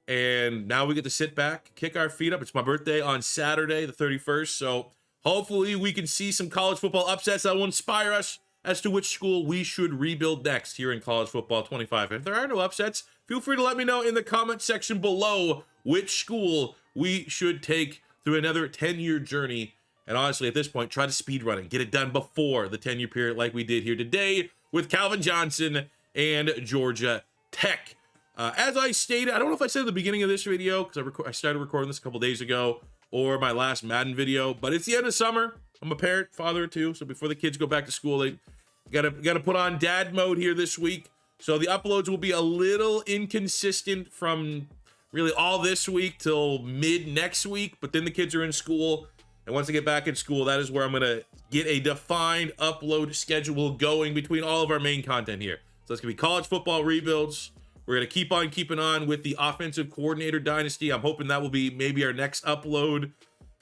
And now we get to sit back, kick our feet up. It's my birthday on Saturday, the 31st. So hopefully we can see some college football upsets that will inspire us as to which school we should rebuild next here in college football 25. If there are no upsets, feel free to let me know in the comment section below which school we should take through another 10-year journey. And honestly, at this point, try to speed run it. Get it done before the 10-year period like we did here today with Calvin Johnson and Georgia Tech. As I stated, I don't know if I said at the beginning of this video, because I started recording this a couple days ago, or my last Madden video, but it's the end of summer. I'm a parent, father of 2, so before the kids go back to school, they gotta put on dad mode here this week. So the uploads will be a little inconsistent from really all this week till mid next week, but then the kids are in school. And once I get back in school, that is where I'm going to get a defined upload schedule going between all of our main content here. So it's going to be college football rebuilds. We're going to keep on keeping on with the offensive coordinator dynasty. I'm hoping that will be maybe our next upload.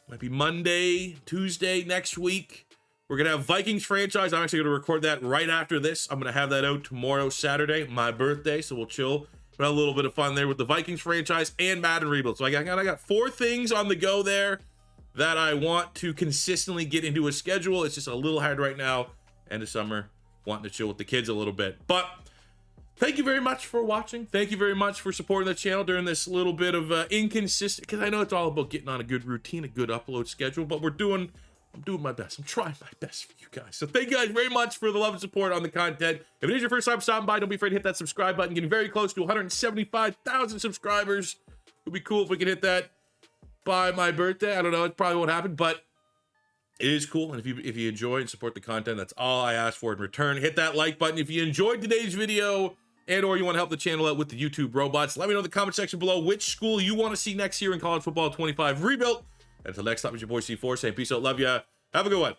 Might be Monday, Tuesday next week. We're going to have Vikings franchise. I'm actually going to record that right after this. I'm going to have that out tomorrow, Saturday, my birthday. So we'll chill. We'll have a little bit of fun there with the Vikings franchise and Madden rebuild. So I got 4 things on the go there that I want to consistently get into a schedule. It's just a little hard right now, end of summer, wanting to chill with the kids a little bit. But thank you very much for watching. Thank you very much for supporting the channel during this little bit of inconsistent, because I know it's all about getting on a good routine, a good upload schedule, but I'm doing my best. I'm trying my best for you guys. So thank you guys very much for the love and support on the content. If it is your first time stopping by, don't be afraid to hit that subscribe button. Getting very close to 175,000 subscribers. It would be cool if we could hit that by my birthday. I don't know, it probably won't happen, but it is cool. And if you enjoy and support the content, that's all I ask for in return. Hit that like button if you enjoyed today's video, and or you want to help the channel out with the YouTube robots. Let me know in the comment section below which school you want to see next year in college football 25 rebuilt. And until next time, it's your boy C4 saying peace out, love ya, have a good one.